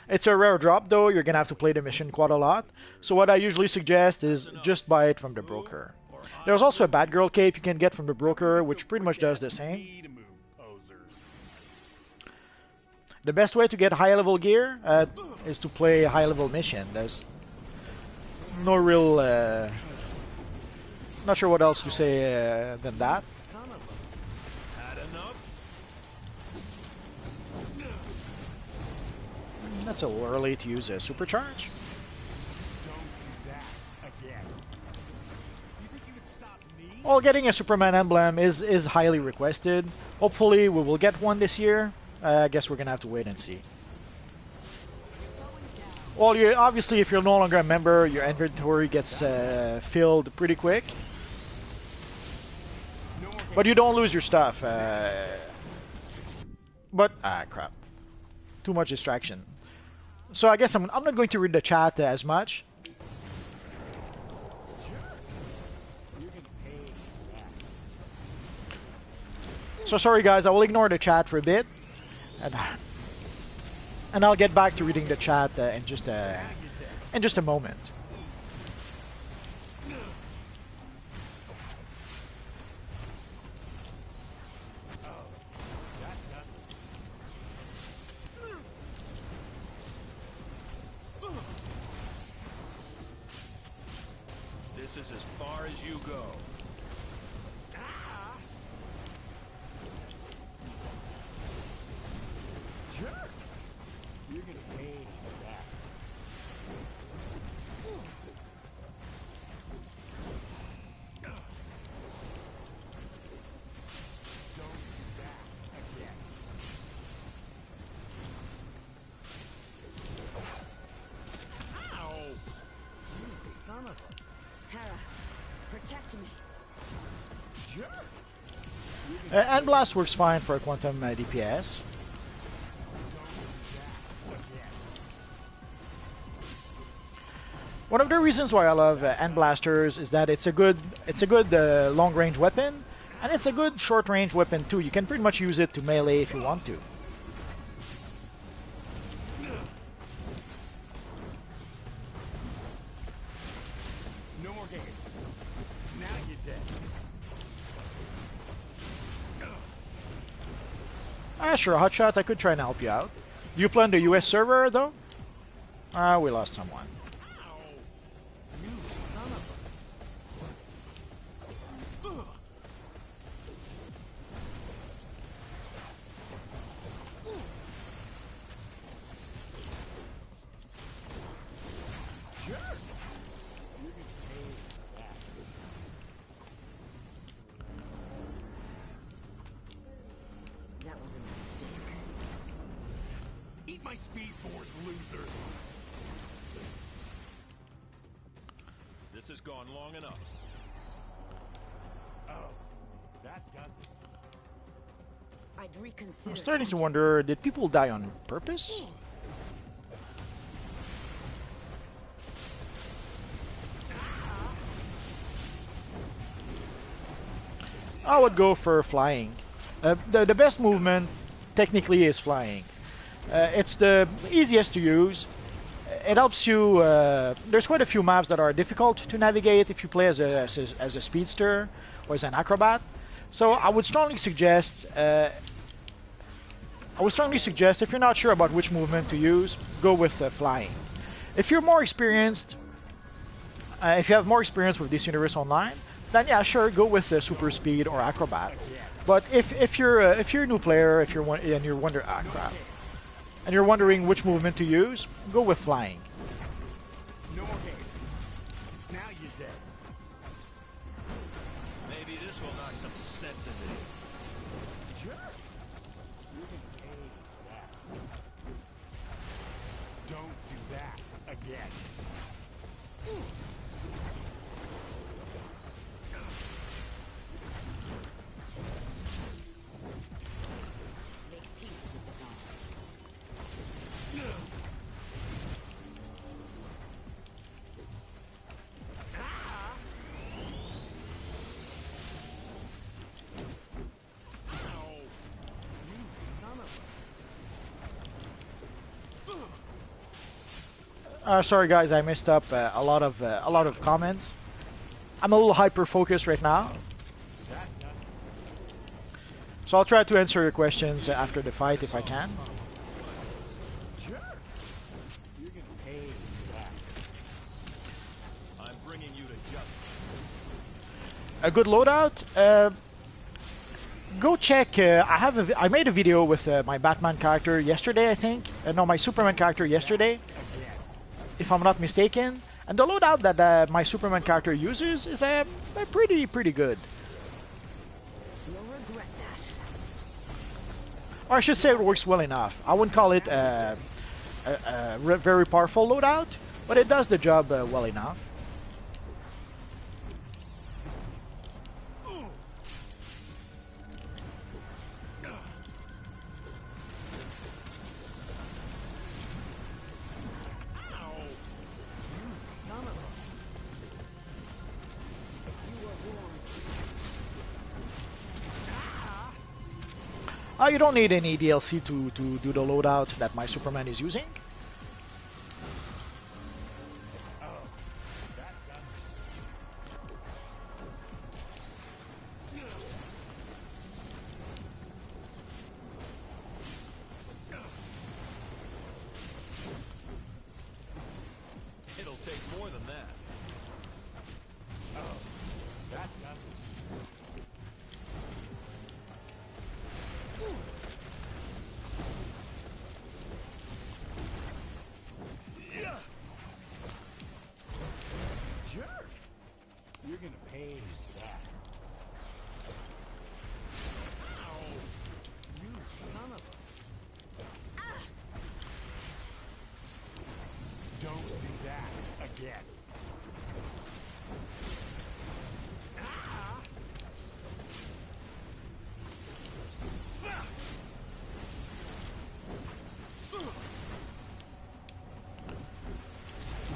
It's a rare drop though, you're gonna have to play the mission quite a lot. So what I usually suggest is just buy it from the broker. There's also a Batgirl cape you can get from the broker, which pretty much does the same. The best way to get high level gear is to play a high level mission. There's no real... not sure what else to say than that. That's a little early to use a supercharge. Well, getting a Superman emblem is highly requested. Hopefully, we will get one this year. I guess we're gonna have to wait and see. Well, you obviously, if you're no longer a member, your inventory gets filled pretty quick. But you don't lose your stuff. Crap. Too much distraction. So I guess I'm not going to read the chat as much. So sorry guys, I will ignore the chat for a bit. And I'll get back to reading the chat in just a moment. This is as far as you go. Jerk! You're gonna pay for that. Don't do that again. Ow! You son of a... Hera, protect me. Jerk! And Blast works fine for a quantum DPS. One of the reasons why I love End Blasters is that it's a good long range weapon, and it's a good short range weapon too. You can pretty much use it to melee if you want to. No more games. Now you're dead. Sure, Hotshot, I could try and help you out. Do you play on the US server though? We lost someone. Ow! You son of a... Ugh. Jerk! You're gonna pay for that. That was a mistake. Eat my speed force, loser! This has gone long enough. Oh, that does it. I'd reconsider. I'm starting to wonder, did people die on purpose? I would go for flying. The best movement, technically, is flying. It's the easiest to use. It helps you. There's quite a few maps that are difficult to navigate if you play as a speedster or as an acrobat. So I would strongly suggest. If you're not sure about which movement to use, go with flying. If you're more experienced, if you have more experience with this universe online, then yeah, sure, go with super speed or acrobat. But if you're a new player, and you're wondering which movement to use, go with flying. No more games. Now you're dead. Maybe this will knock some sense into you. Jerk! You're gonna pay for that. Don't do that again. Make peace with the gods. Ow! You son of a... Sorry guys, I messed up a lot of comments. I'm a little hyper focused right now, That does it. so I'll try to answer your questions after the fight if I can. Jerk! You're gonna pay for that. I'm bringing you to justice. A good loadout. Go check. I made a video with my Batman character yesterday, I think. No, my Superman character yesterday, if I'm not mistaken. And the loadout that my Superman character uses is pretty good. You'll regret that. Or I should say it works well enough. I wouldn't call it very powerful loadout, but it does the job well enough. You don't need any DLC to do the loadout that my Superman is using. It'll take more than that. That doesn't. Jerk! You're gonna pay for that. Ow! You son of a... Don't do that again.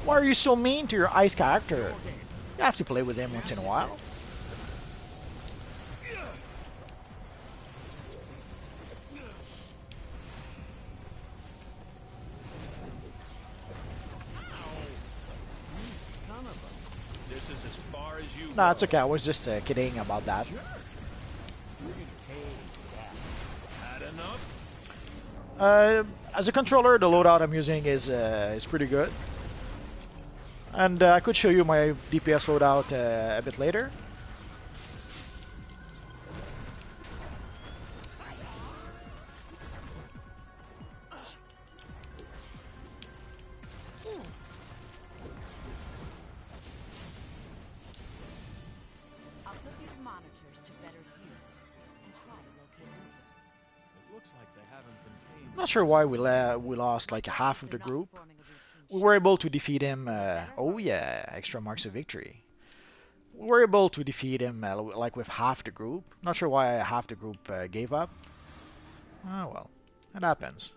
Why are you so mean to your ice character? You have to play with him once in a while. This is as far as you No, go. it's okay. I was just kidding about that. You're gonna pay for that. Had enough? As a controller, the loadout I'm using is pretty good. And I could show you my DPS loadout a bit later. I'll put these monitors to better use and try to locate them. It looks like they haven't contained. Not sure why we lost like half of the group. We were able to defeat him. Oh yeah, extra marks of victory. We were able to defeat him like with half the group. Not sure why half the group gave up. Oh well, it happens.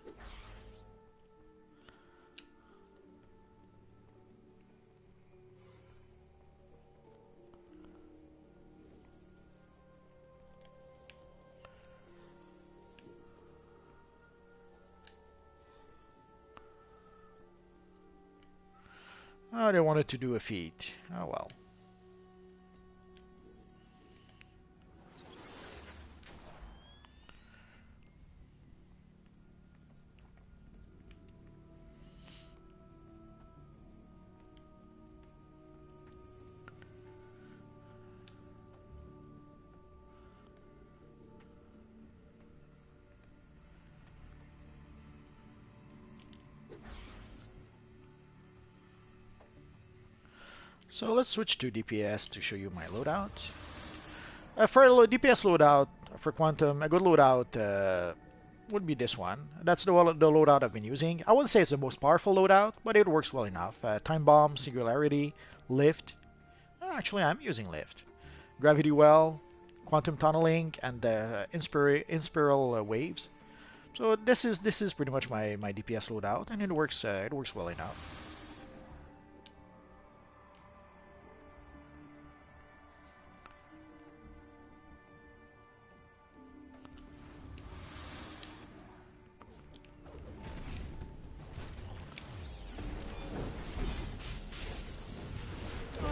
Oh, they wanted to do a feat. Oh well. So let's switch to DPS to show you my loadout. For a DPS loadout, for Quantum, a good loadout would be this one. That's the loadout I've been using. I wouldn't say it's the most powerful loadout, but it works well enough. Time Bomb, Singularity, Lift. Actually, I'm using Lift. Gravity Well, Quantum Tunneling, and Inspiral Waves. So this is pretty much my DPS loadout, and it works well enough.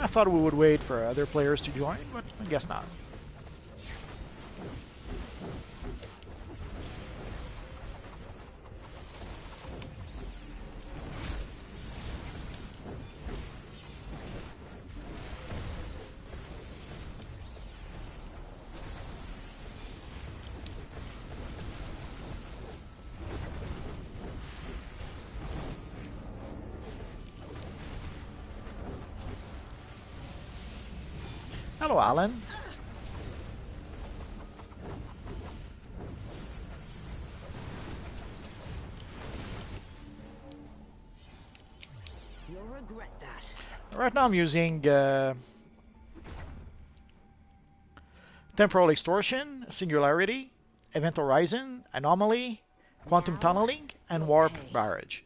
I thought we would wait for other players to join, but I guess not. Hello, Alan. You'll regret that. Right now I'm using Temporal Extortion, Singularity, Event Horizon, Anomaly, Quantum Tunneling, and Warp Barrage.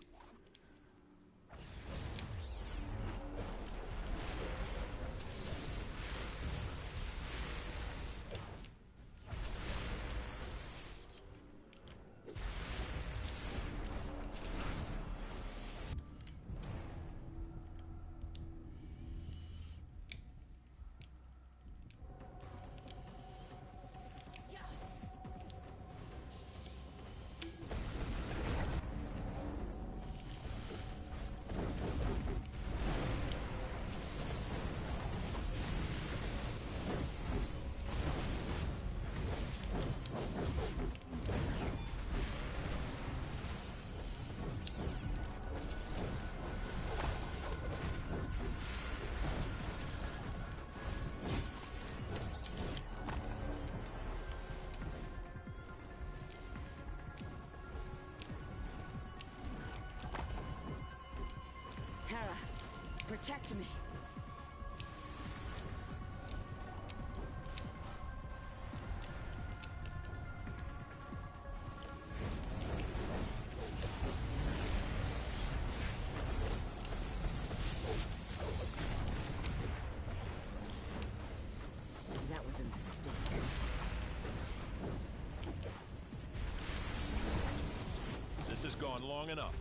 Hera, protect me. That was a mistake. This has gone long enough.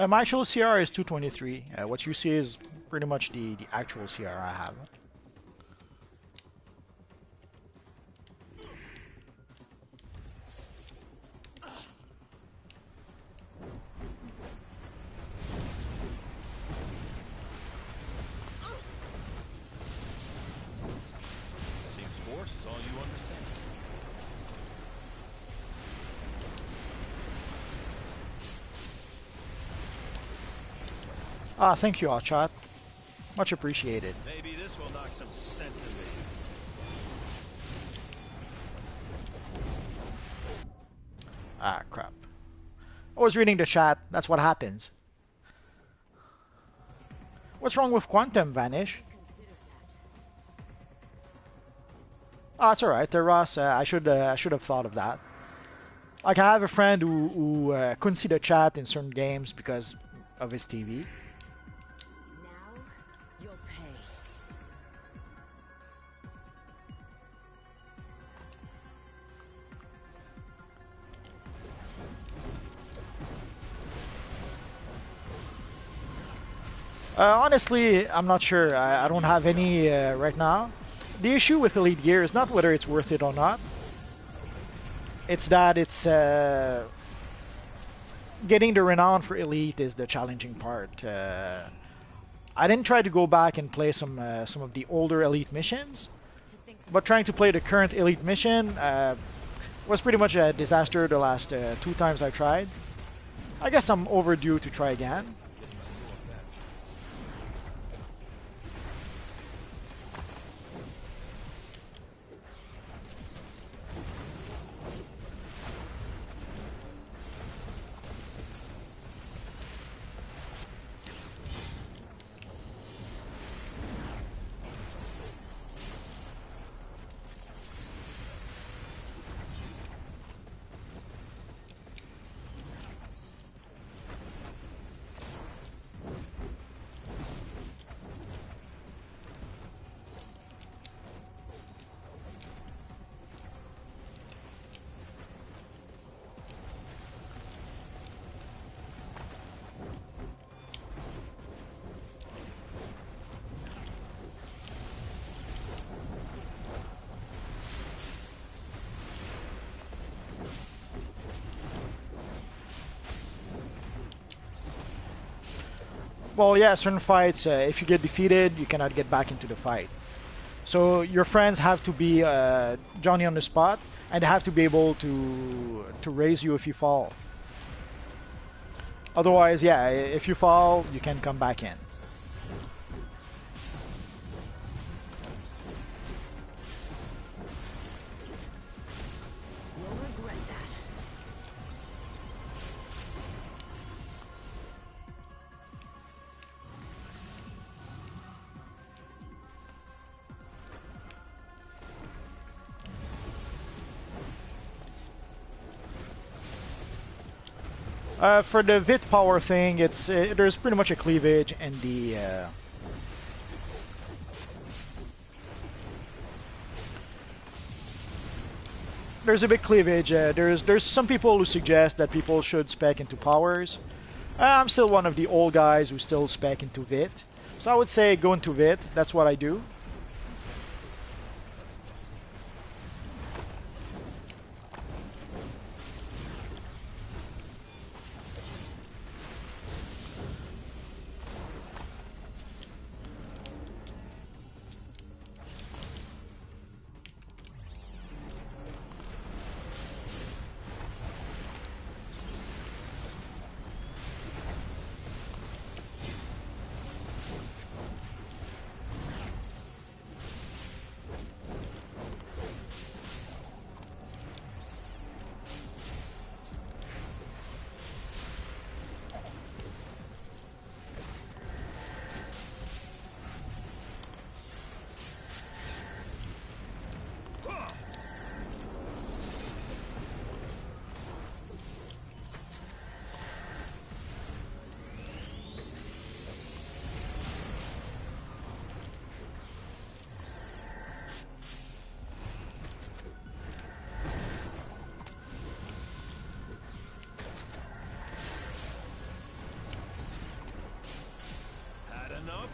My actual CR is 223. What you see is pretty much the actual CR I have. Seems force is all you understand. Ah, thank you, Hotshot. Much appreciated. Maybe this will knock some sense into you. Ah, crap. I was reading the chat. That's what happens. What's wrong with Quantum, Vanish? Ah, it's alright. Ross, I should have thought of that. Like, I have a friend who couldn't see the chat in certain games because of his TV. Now, you'll pay. Honestly, I'm not sure. I don't have any right now. The issue with Elite Gear is not whether it's worth it or not. It's that it's getting the renown for Elite is the challenging part. I didn't try to go back and play some of the older Elite missions, but trying to play the current Elite mission was pretty much a disaster the last 2 times I tried. I guess I'm overdue to try again. Well, yeah, certain fights, if you get defeated, you cannot get back into the fight. So your friends have to be Johnny on the spot. and they have to be able to raise you if you fall. Otherwise, yeah, if you fall, you can come back in. You'll regret that. For the VIT power thing, it's there's pretty much a cleavage in the there's a big cleavage. There's some people who suggest that people should spec into powers. I'm still one of the old guys who still spec into VIT, so I would say go into VIT. That's what I do. Had enough?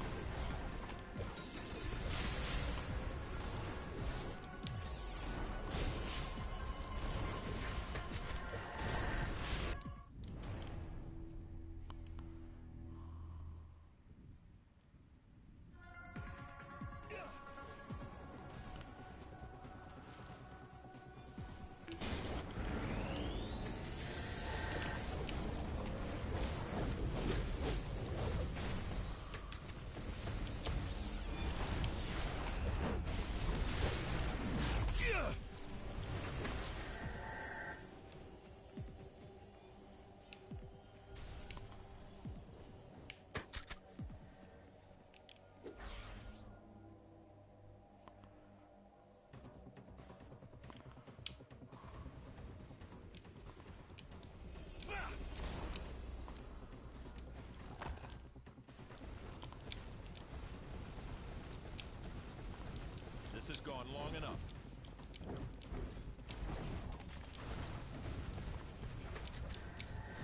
This has gone long enough.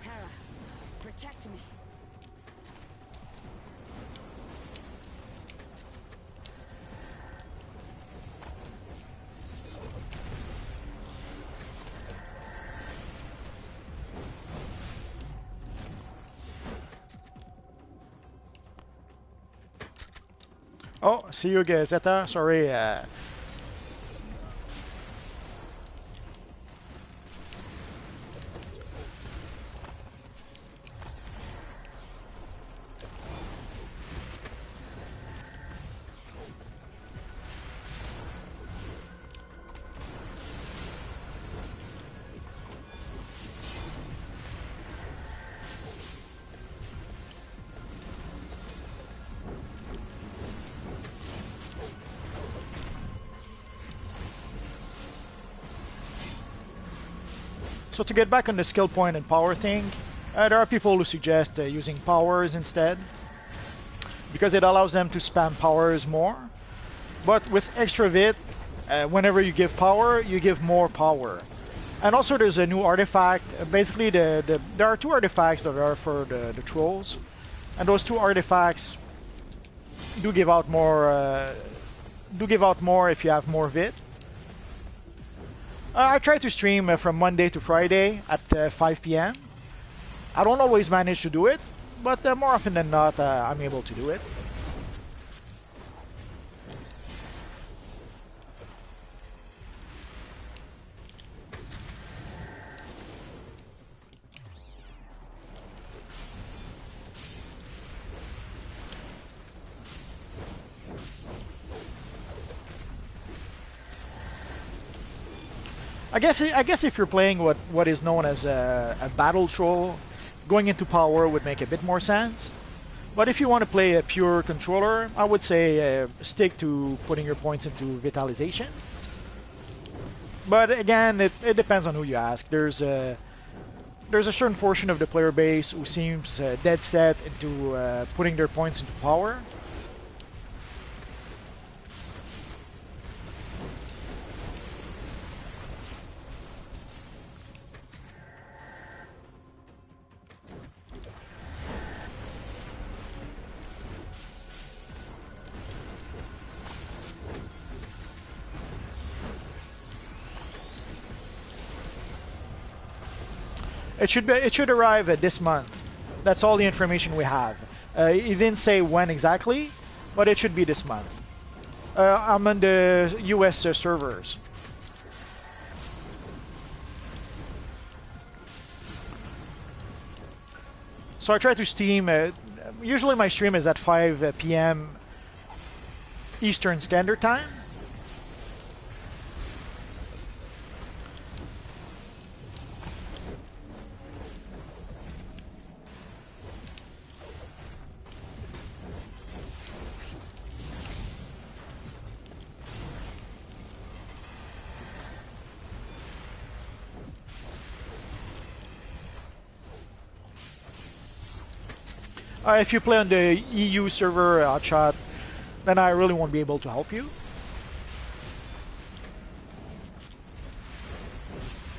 Hera, protect me. Oh, see you guys, Zeta. Sorry. So to get back on the skill point and power thing, there are people who suggest using powers instead, because it allows them to spam powers more. But with extra VIT, whenever you give power, you give more power. And also there's a new artifact. Basically, there are two artifacts that are for the trolls, and those two artifacts do give out more. If you have more VIT. I try to stream from Monday to Friday at 5 p.m. I don't always manage to do it, but more often than not, I'm able to do it. I guess if you're playing what is known as a battle troll, going into power would make a bit more sense. But if you want to play a pure controller, I would say stick to putting your points into vitalization. But again, it depends on who you ask. There's a certain portion of the player base who seems dead set into putting their points into power. It should arrive this month. That's all the information we have. He didn't say when exactly, but it should be this month. I'm on the US servers. So I try to stream. Usually my stream is at 5 p.m. Eastern Standard Time. If you play on the EU server chat, then I really won't be able to help you.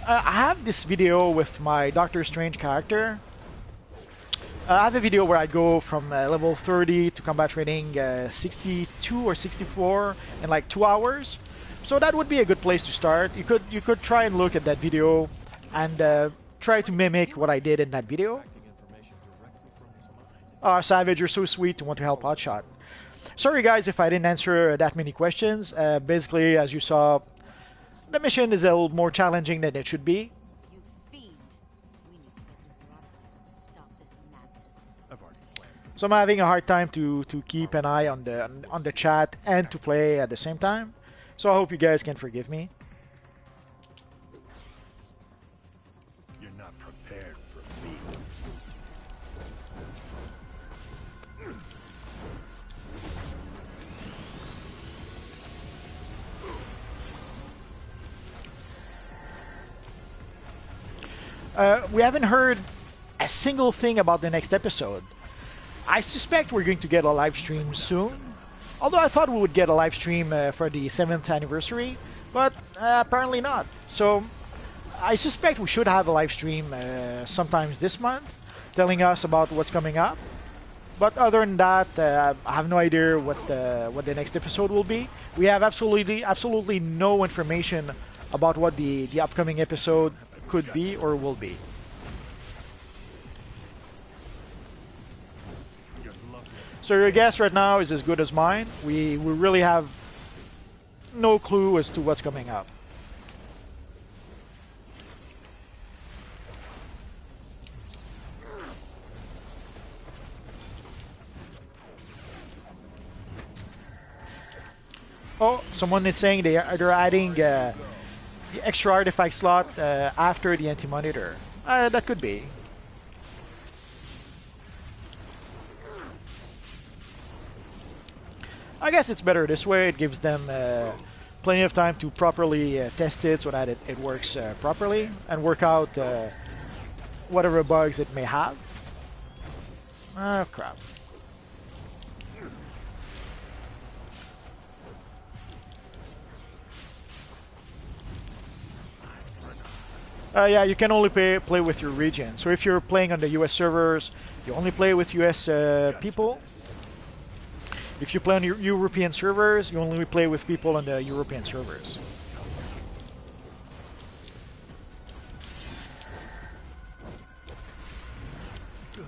I have this video with my Doctor Strange character. I have a video where I go from level 30 to combat rating 62 or 64 in like 2 hours. So that would be a good place to start. You could try and look at that video and try to mimic what I did in that video. Savage, you're so sweet to want to help Hotshot. Sorry guys if I didn't answer that many questions. Basically, as you saw, the mission is a little more challenging than it should be. You fiend. We need to get the Rotterdam and stop this madness. I've already planned. So I'm having a hard time to keep an eye on the chat and to play at the same time. So I hope you guys can forgive me. You're not prepared for me. We haven't heard a single thing about the next episode. I suspect we're going to get a live stream soon. Although I thought we would get a live stream for the 7th anniversary, but apparently not. So I suspect we should have a live stream sometimes this month, telling us about what's coming up. But other than that, I have no idea what the next episode will be. We have absolutely no information about what the upcoming episode could be or will be. So your guess right now is as good as mine. We really have no clue as to what's coming up. Oh, someone is saying they're adding the extra artifact slot after the anti-monitor. That could be. I guess it's better this way. It gives them plenty of time to properly test it so that it works properly and work out whatever bugs it may have. Oh, crap. Yeah, you can only play with your region. So if you're playing on the US servers, you only play with US people. If you play on European servers, you only play with people on the European servers. Good,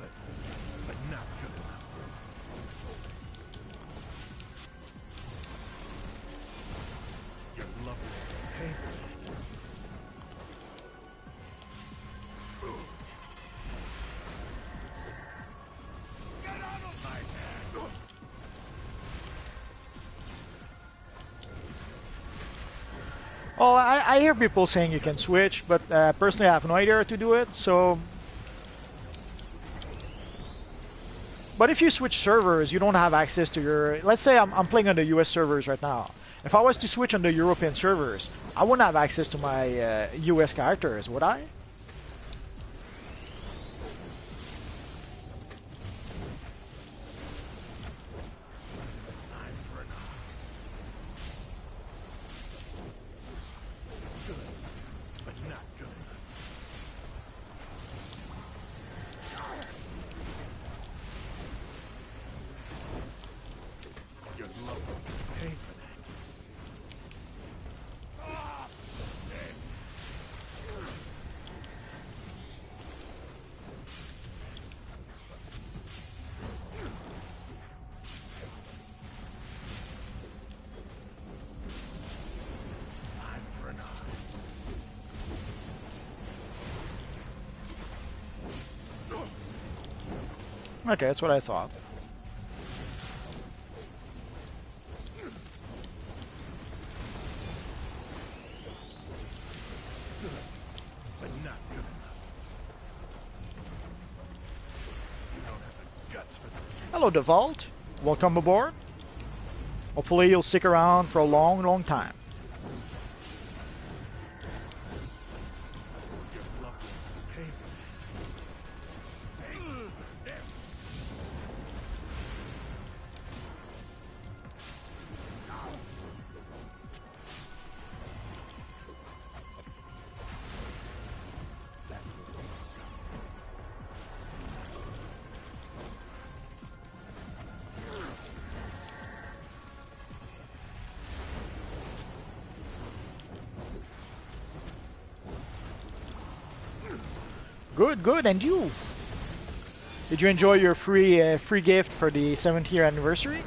but not good enough. You're lovely. Hey. Well, I hear people saying you can switch, but personally I have no idea how to do it, so... But if you switch servers, you don't have access to your... Let's say I'm playing on the US servers right now. If I was to switch on the European servers, I wouldn't have access to my US characters, would I? Okay, that's what I thought. But not good enough. You don't have the guts for this. Hello, Devault. Welcome aboard. Hopefully you'll stick around for a long, long time. Your loved ones will pay for that. Good, good, and you? Did you enjoy your free gift for the 7th year anniversary?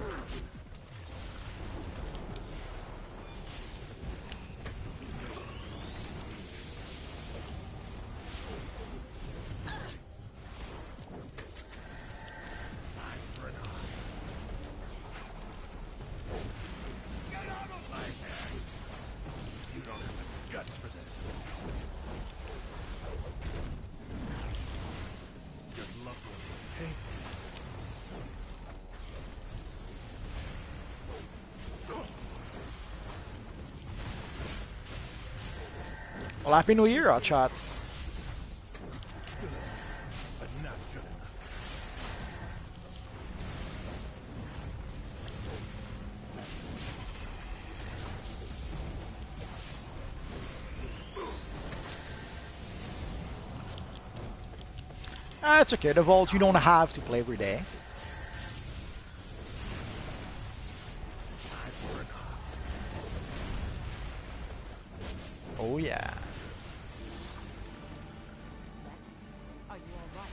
You don't have the guts for this. Your loved ones will pay for Well, Happy New Year, Hotshot. but not good enough. It's okay, the Vault, you don't have to play every day. Oh yeah. Lex, are you all right?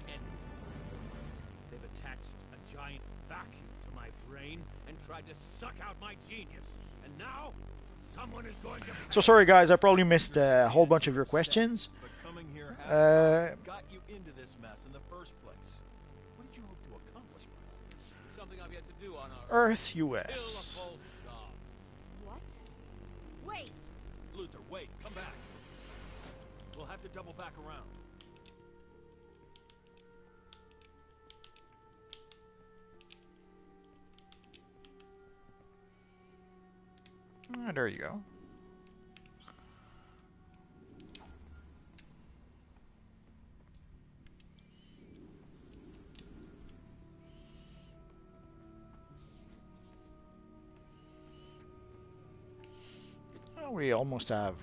And they've attached a giant vacuum to my brain and tried to suck out my genius. And now, someone is going to... So sorry guys, I probably missed a whole bunch of your questions. But coming here Uh, got you into this mess in the first place. What did you hope to accomplish by all this? Something I've yet to do on our Earth, Kill a US. false god. What? Wait! Luther, wait, come back. We'll have to double back around. There you go. Well, we almost have...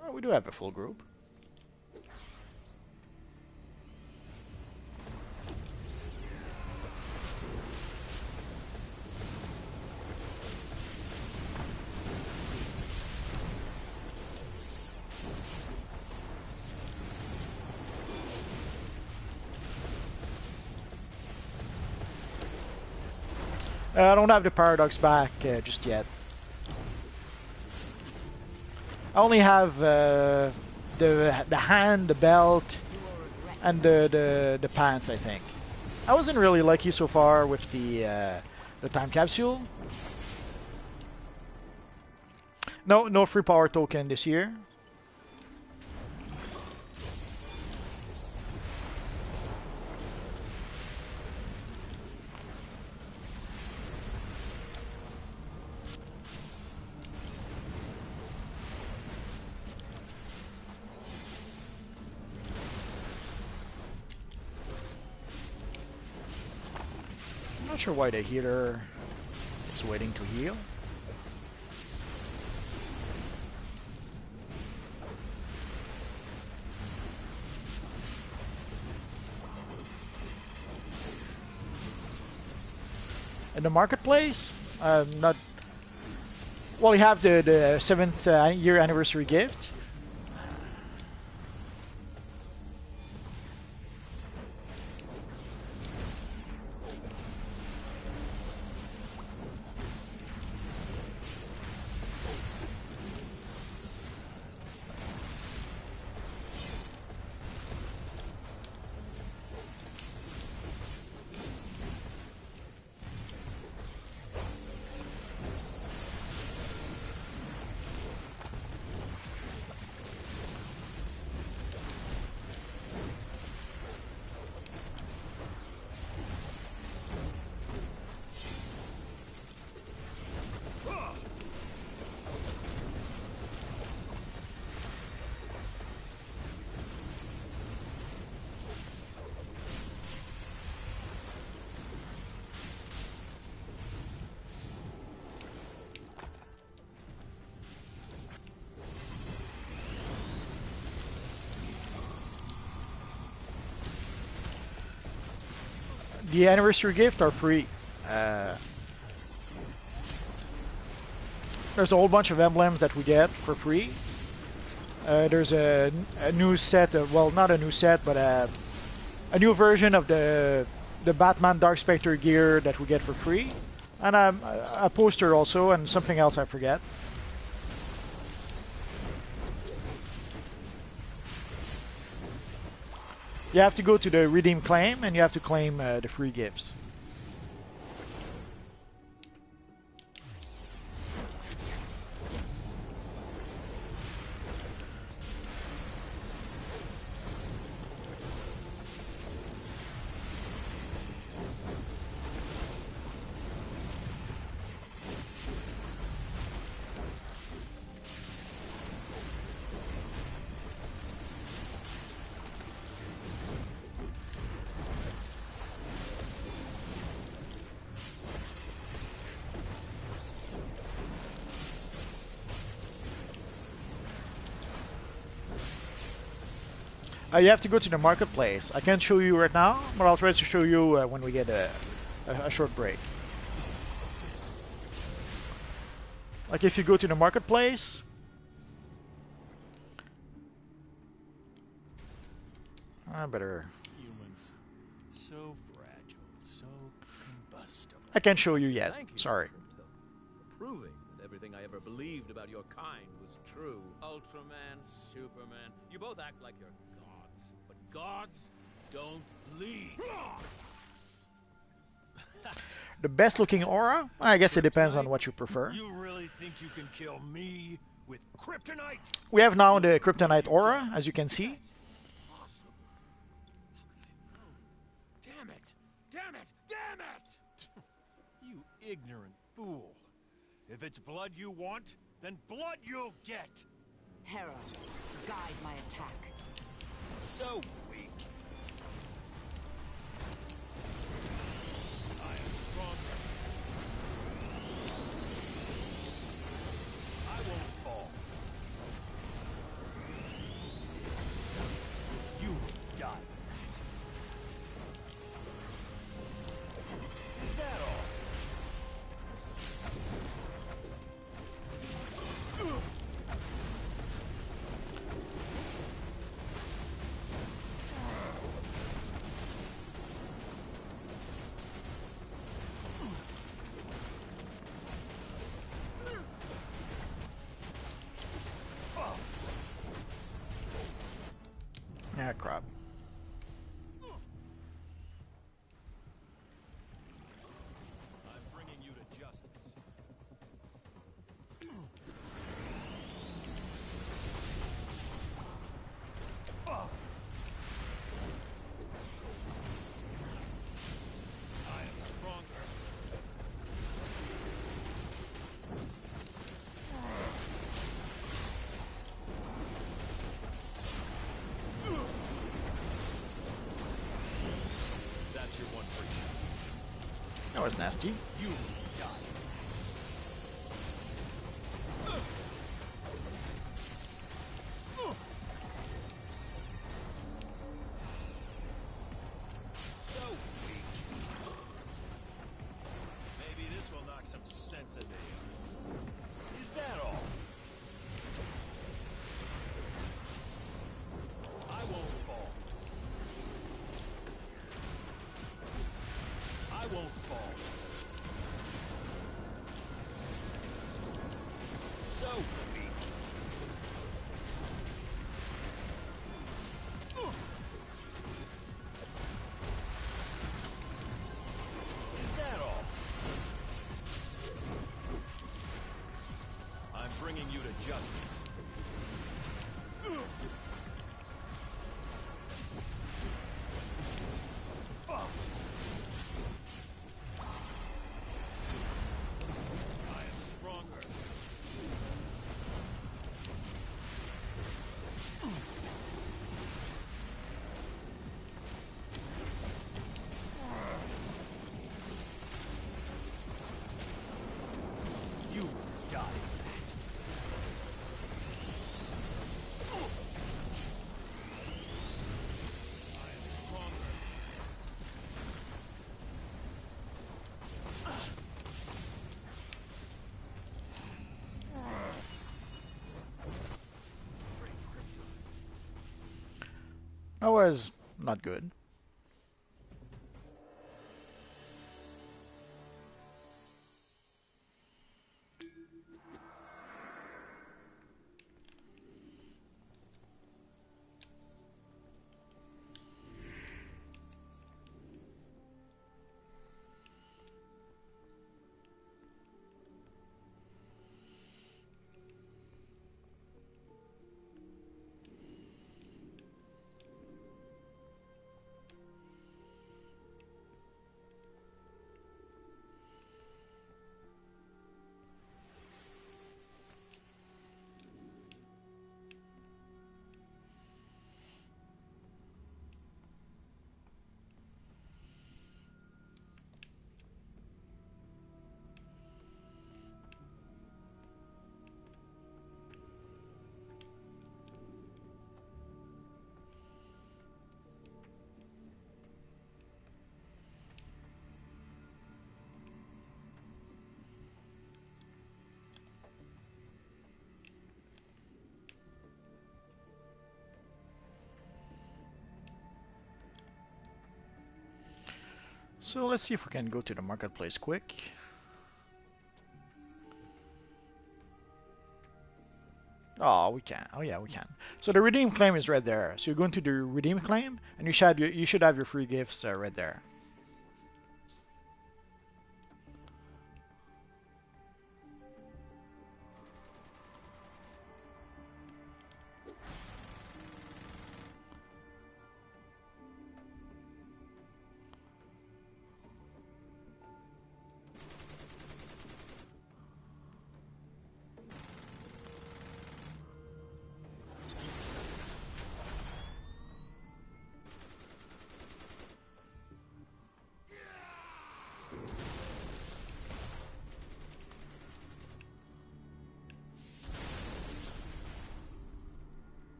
Well, we do have a full group. I don't have the paradox back just yet. I only have the hand, the belt, and the pants. I think I wasn't really lucky so far with the The time capsule. No free power token this year. I'm not sure why the healer is waiting to heal. In the marketplace, not well. You have the 7th year anniversary gift. The anniversary gift are free. There's a whole bunch of emblems that we get for free. There's a new set, well, not a new set, but a new version of the Batman Dark Spectre gear that we get for free, and a poster also, and something else I forget. You have to go to the redeem claim, and you have to claim the free gifts. You have to go to the marketplace. I can't show you right now, but I'll try to show you when we get a short break. Like if you go to the marketplace, I better. Humans, so fragile, so combustible. I can't show you yet. Thank you, Sorry. Crypto, for proving that everything I ever believed about your kind was true. Ultraman, Superman, you both act like you're gods, but gods don't bleed. The best looking aura? I guess it depends on what you prefer. You really think you can kill me with kryptonite? We have now the Kryptonite aura, as you can see. Awesome. Damn it! Damn it! Damn it! You ignorant fool. If it's blood you want, then blood you'll get. Hera, guide my attack. So weak. I am stronger. I won't fall. You will die. Is that all? Ah, crap. I'm bringing That was nasty. You die. So weak. Maybe this will knock some sense into you. Is that all? I won't fall. I won't fall. So weak. Is that all? I'm bringing you to justice. I am stronger. You will die for that. I am stronger. Great kryptonite. That was not good. So let's see if we can go to the marketplace quick. Oh, we can. Oh yeah, we can. So the redeem claim is right there. So you go into the redeem claim, and you should have your free gifts right there.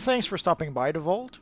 Thanks for stopping by the vault.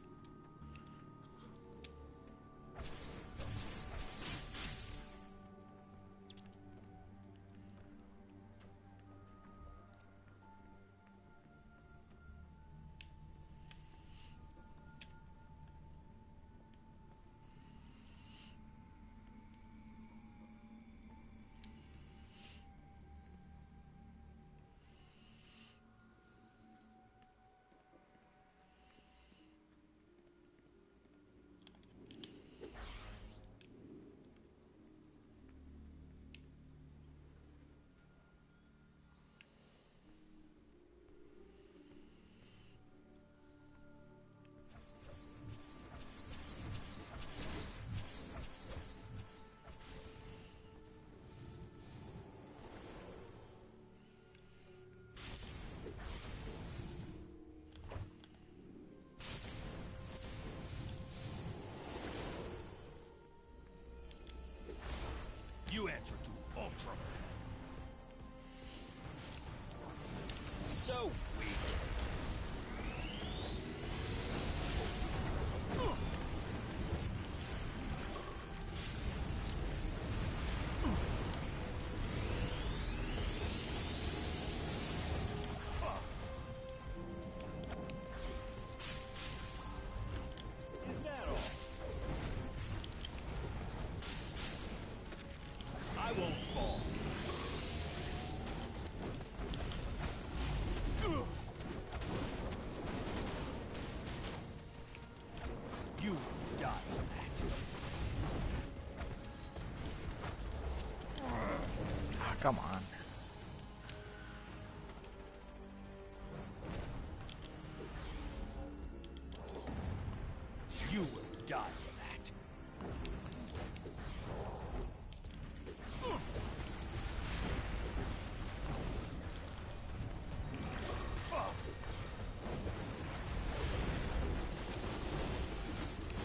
You will die for that.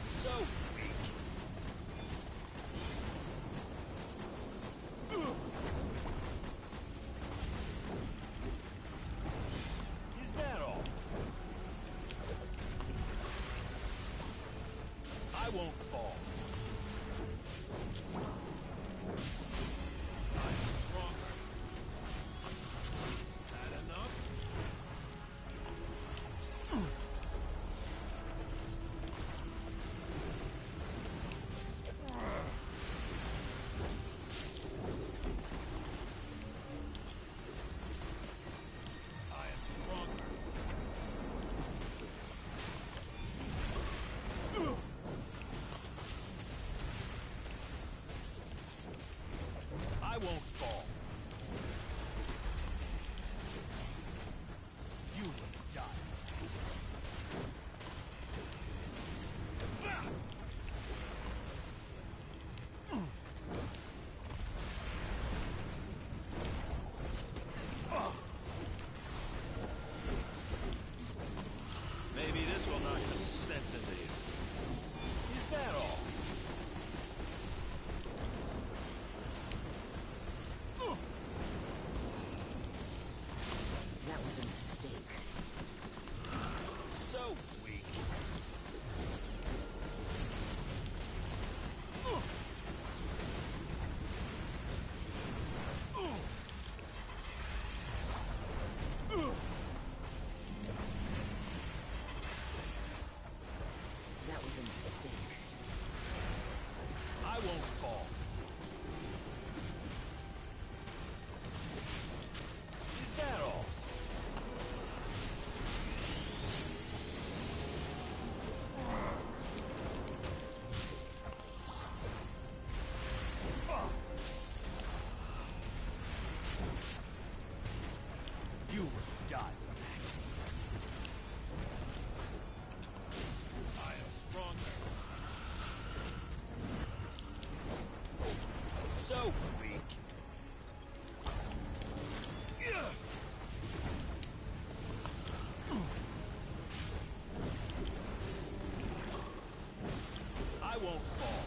So weak. Is that all? I won't fall. I'm stronger. That enough? I am stronger. I won't fall. You will die. Maybe this will knock some sense into you. Is that all? That was a mistake. So weak. That was a mistake. I won't fall. Is that all? You will die for that. I am stronger. So weak. I won't fall.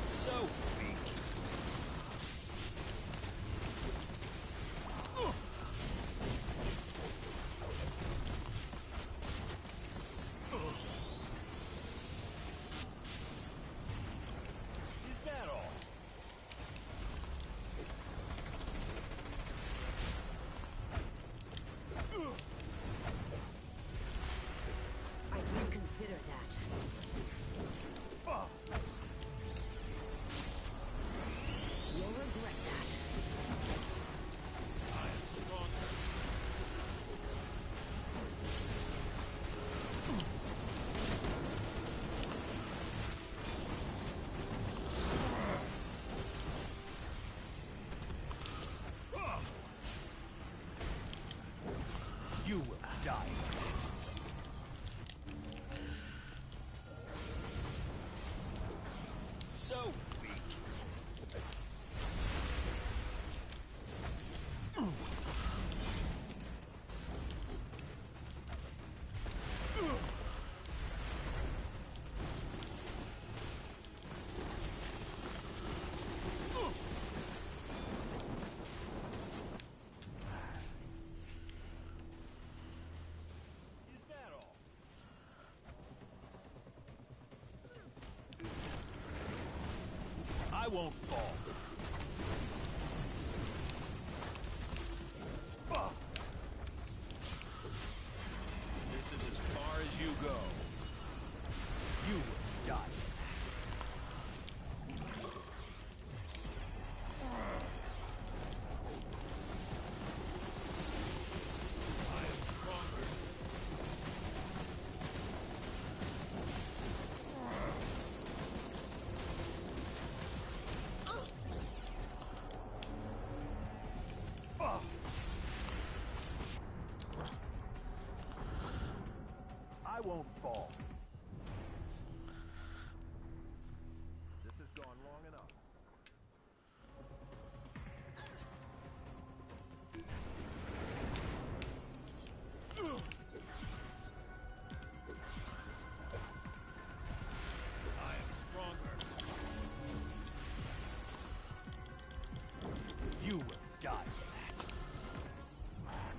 So weak. Is that all? I didn't consider that. You'll regret that. I am stronger. You will die for it. So weak. Is that all? I won't fall. This is as far as you go. You will die for that. I am stronger. won't fall. This has gone long enough. I am stronger. You will die for that.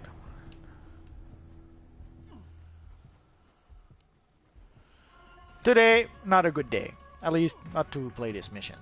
Come on. Today, not a good day. At least, not to play this mission.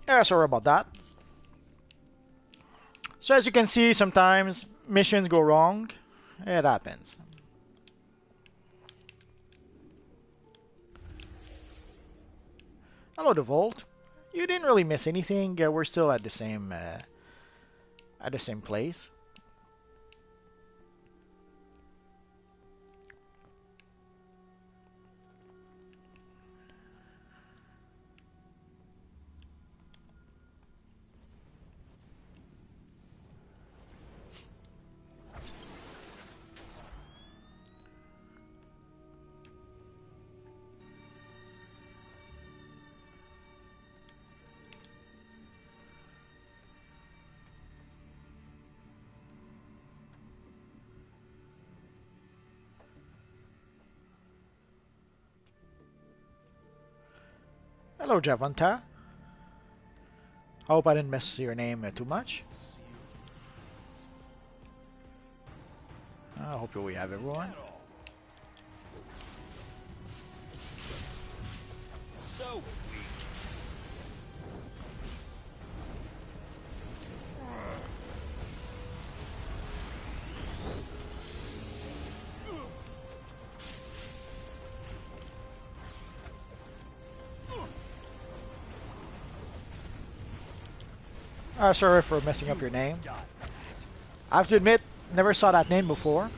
Yeah, sorry about that. So as you can see, sometimes missions go wrong. It happens. Hello, the Vault. You didn't really miss anything. We're still at the same place. Hello, Javanta. Hope I didn't mess your name too much. I hope we have everyone. So weak. Sorry for messing up your name. I have to admit, never saw that name before.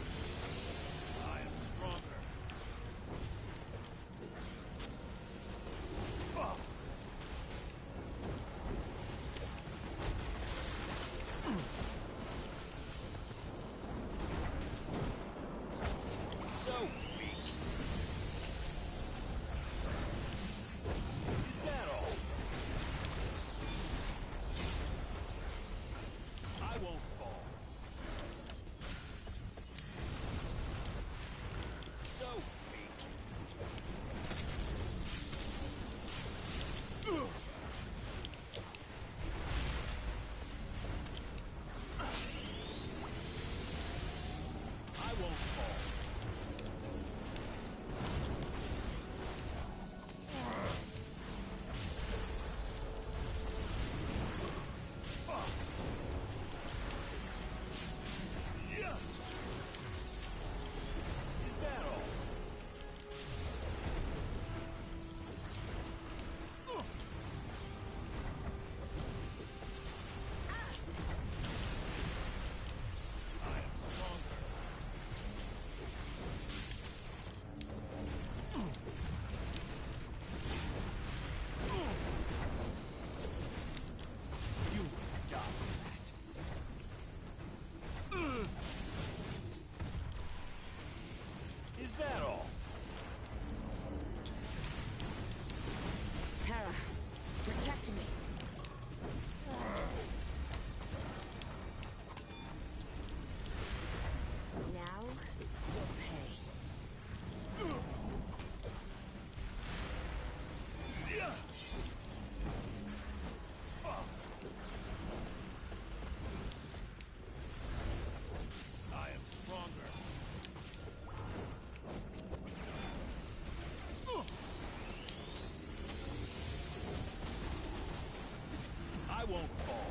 Won't fall.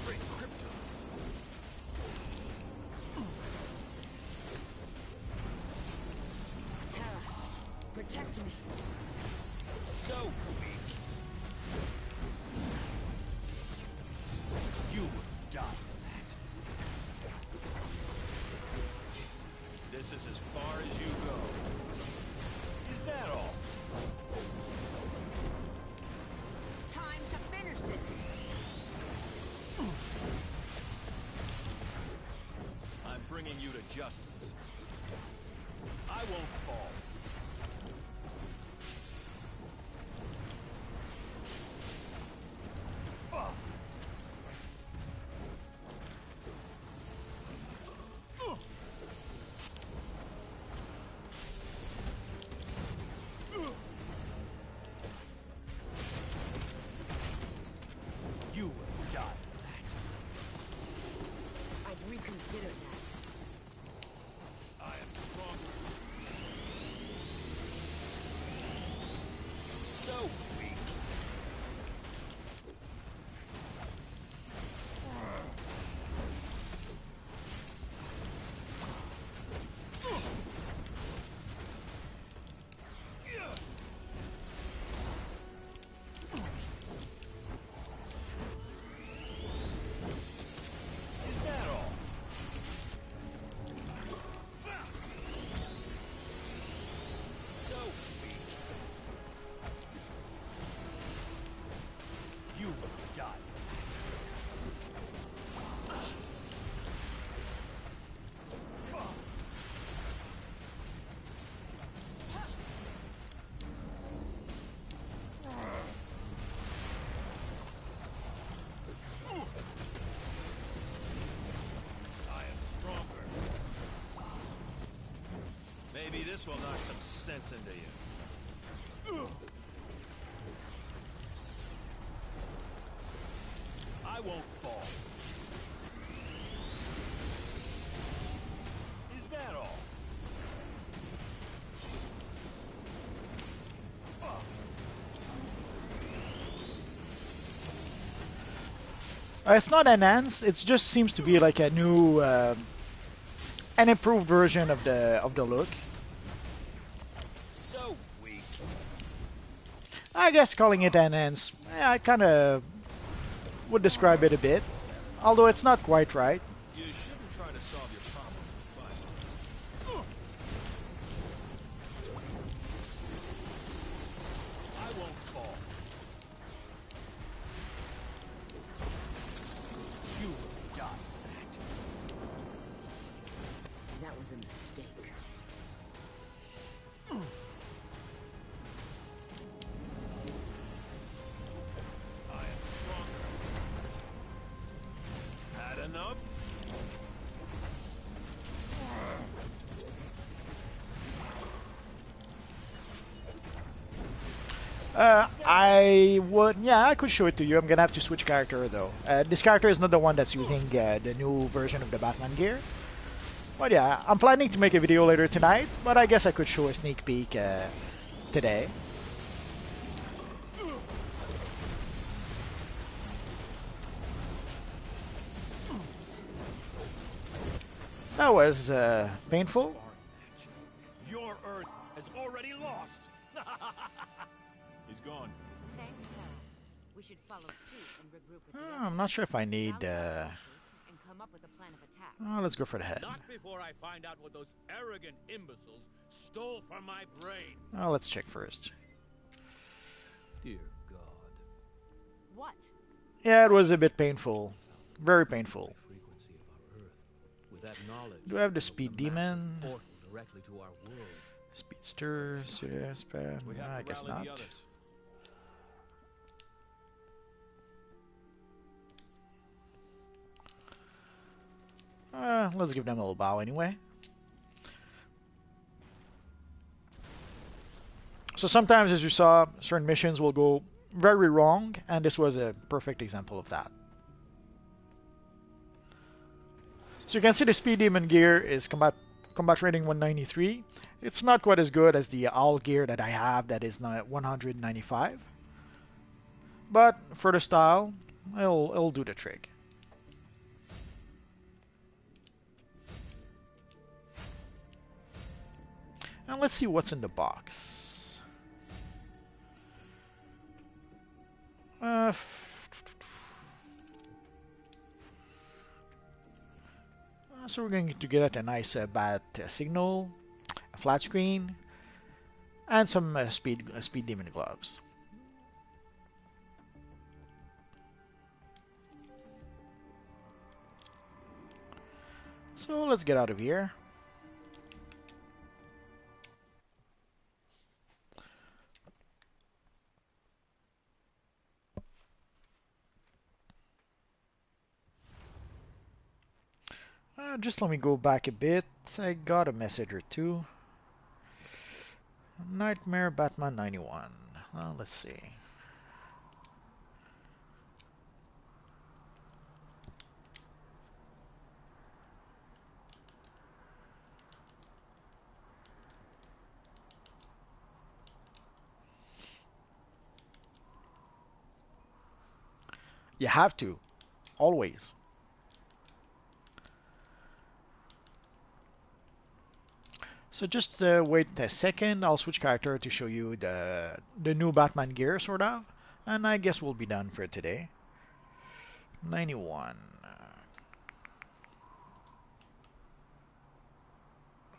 Great crypto. Hera, protect me. So weak. die for that. This is as far as you go. Is that all? Time to finish this. I'm bringing you to justice. I won't fall. You will die for that. I'd reconsider that. I am stronger. So weak. Is that all? So weak. You will die. I am stronger. Maybe this will knock some sense into you. I won't fall. Is that all? It's not enhanced. It just seems to be like a new, an improved version of the look. So weak. I guess calling it enhanced, yeah, I kind of would describe it a bit, although it's not quite right. You shouldn't try to solve your problem with violence. I won't fall. You will die for that. That was a mistake. I am stronger. Had enough? I would, yeah, I could show it to you. I'm gonna have to switch character though. This character is not the one that's using the new version of the Batman gear. But yeah, I'm planning to make a video later tonight, but I guess I could show a sneak peek today. That was painful. Your Earth has already lost. He's gone. Thank hell. We should follow suit and regroup with the I'm not sure if I need. and come up with a plan of attack. Oh, let's go for the head. Not before I find out what those arrogant imbeciles stole from my brain. Oh, let's check first. Dear God. What? Yeah, it was a bit painful. Very painful. Frequency of our Earth. With that knowledge, Do I have the we speed built a massive demon? portal directly to our world. Speedster, serious, We have I to guess rally not. the others. Let's give them a little bow anyway. So sometimes, as you saw, certain missions will go very wrong, and this was a perfect example of that. So you can see the Speed Demon gear is combat rating 193. It's not quite as good as the Owl gear that I have that is 195. But for the style, it'll do the trick. And let's see what's in the box. So we're going to get a nice bat signal, a flat screen, and some speed demon gloves. So let's get out of here. Just let me go back a bit. I got a message or two. Nightmare Batman 91. Well, let's see. You have to. Always. So just wait a second. I'll switch character to show you the new Batman gear, sort of. And I guess we'll be done for today. 91.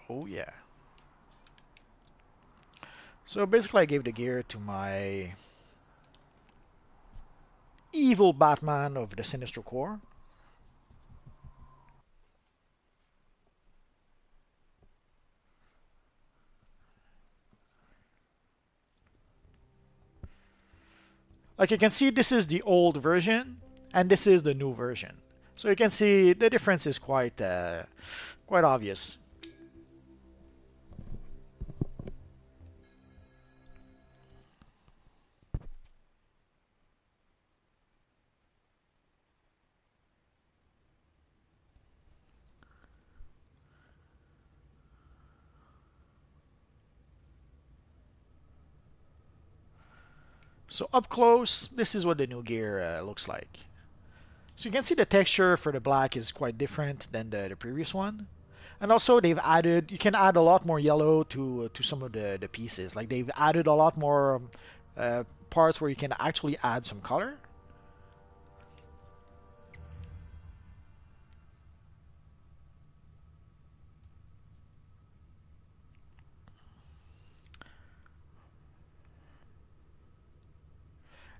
Oh yeah. So basically I gave the gear to my evil Batman of the Sinistro Corps. Like you can see, this is the old version and this is the new version. So you can see the difference is quite obvious. So up close, this is what the new gear looks like. So you can see the texture for the black is quite different than the previous one. And also they've added, you can add a lot more yellow to some of the pieces. Like they've added a lot more parts where you can actually add some color.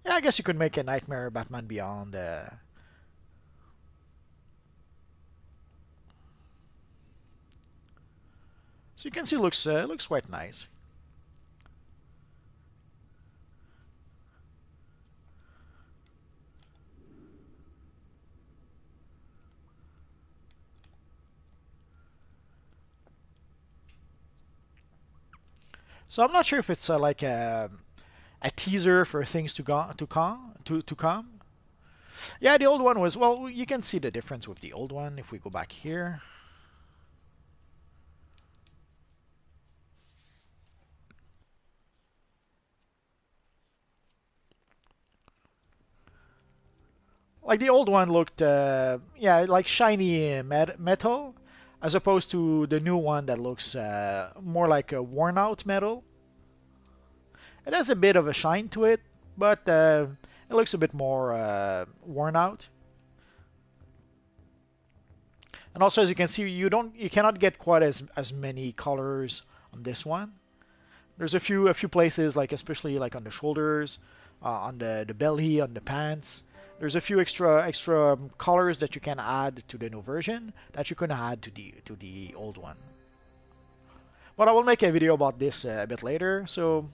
Yeah, I guess you could make a Nightmare Batman Beyond. So you can see looks quite nice. So I'm not sure if it's like a teaser for things to come. Yeah, the old one was, well, you can see the difference with the old one if we go back here. Like the old one looked, yeah, like shiny metal, as opposed to the new one that looks more like a worn out metal. It has a bit of a shine to it, but it looks a bit more worn out. And also, as you can see, you cannot get quite as many colors on this one. There's a few places, like especially like on the shoulders, on the belly, on the pants. There's a few extra colors that you can add to the new version that you couldn't add to the old one. But I will make a video about this a bit later. So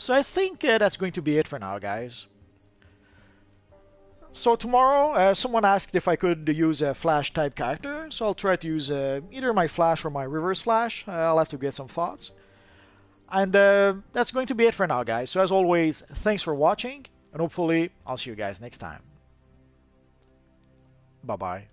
I think that's going to be it for now, guys. So tomorrow, someone asked if I could use a Flash type character, so I'll try to use either my Flash or my Reverse Flash. I'll have to get some thoughts. And that's going to be it for now, guys. So as always, thanks for watching, and hopefully I'll see you guys next time. Bye-bye.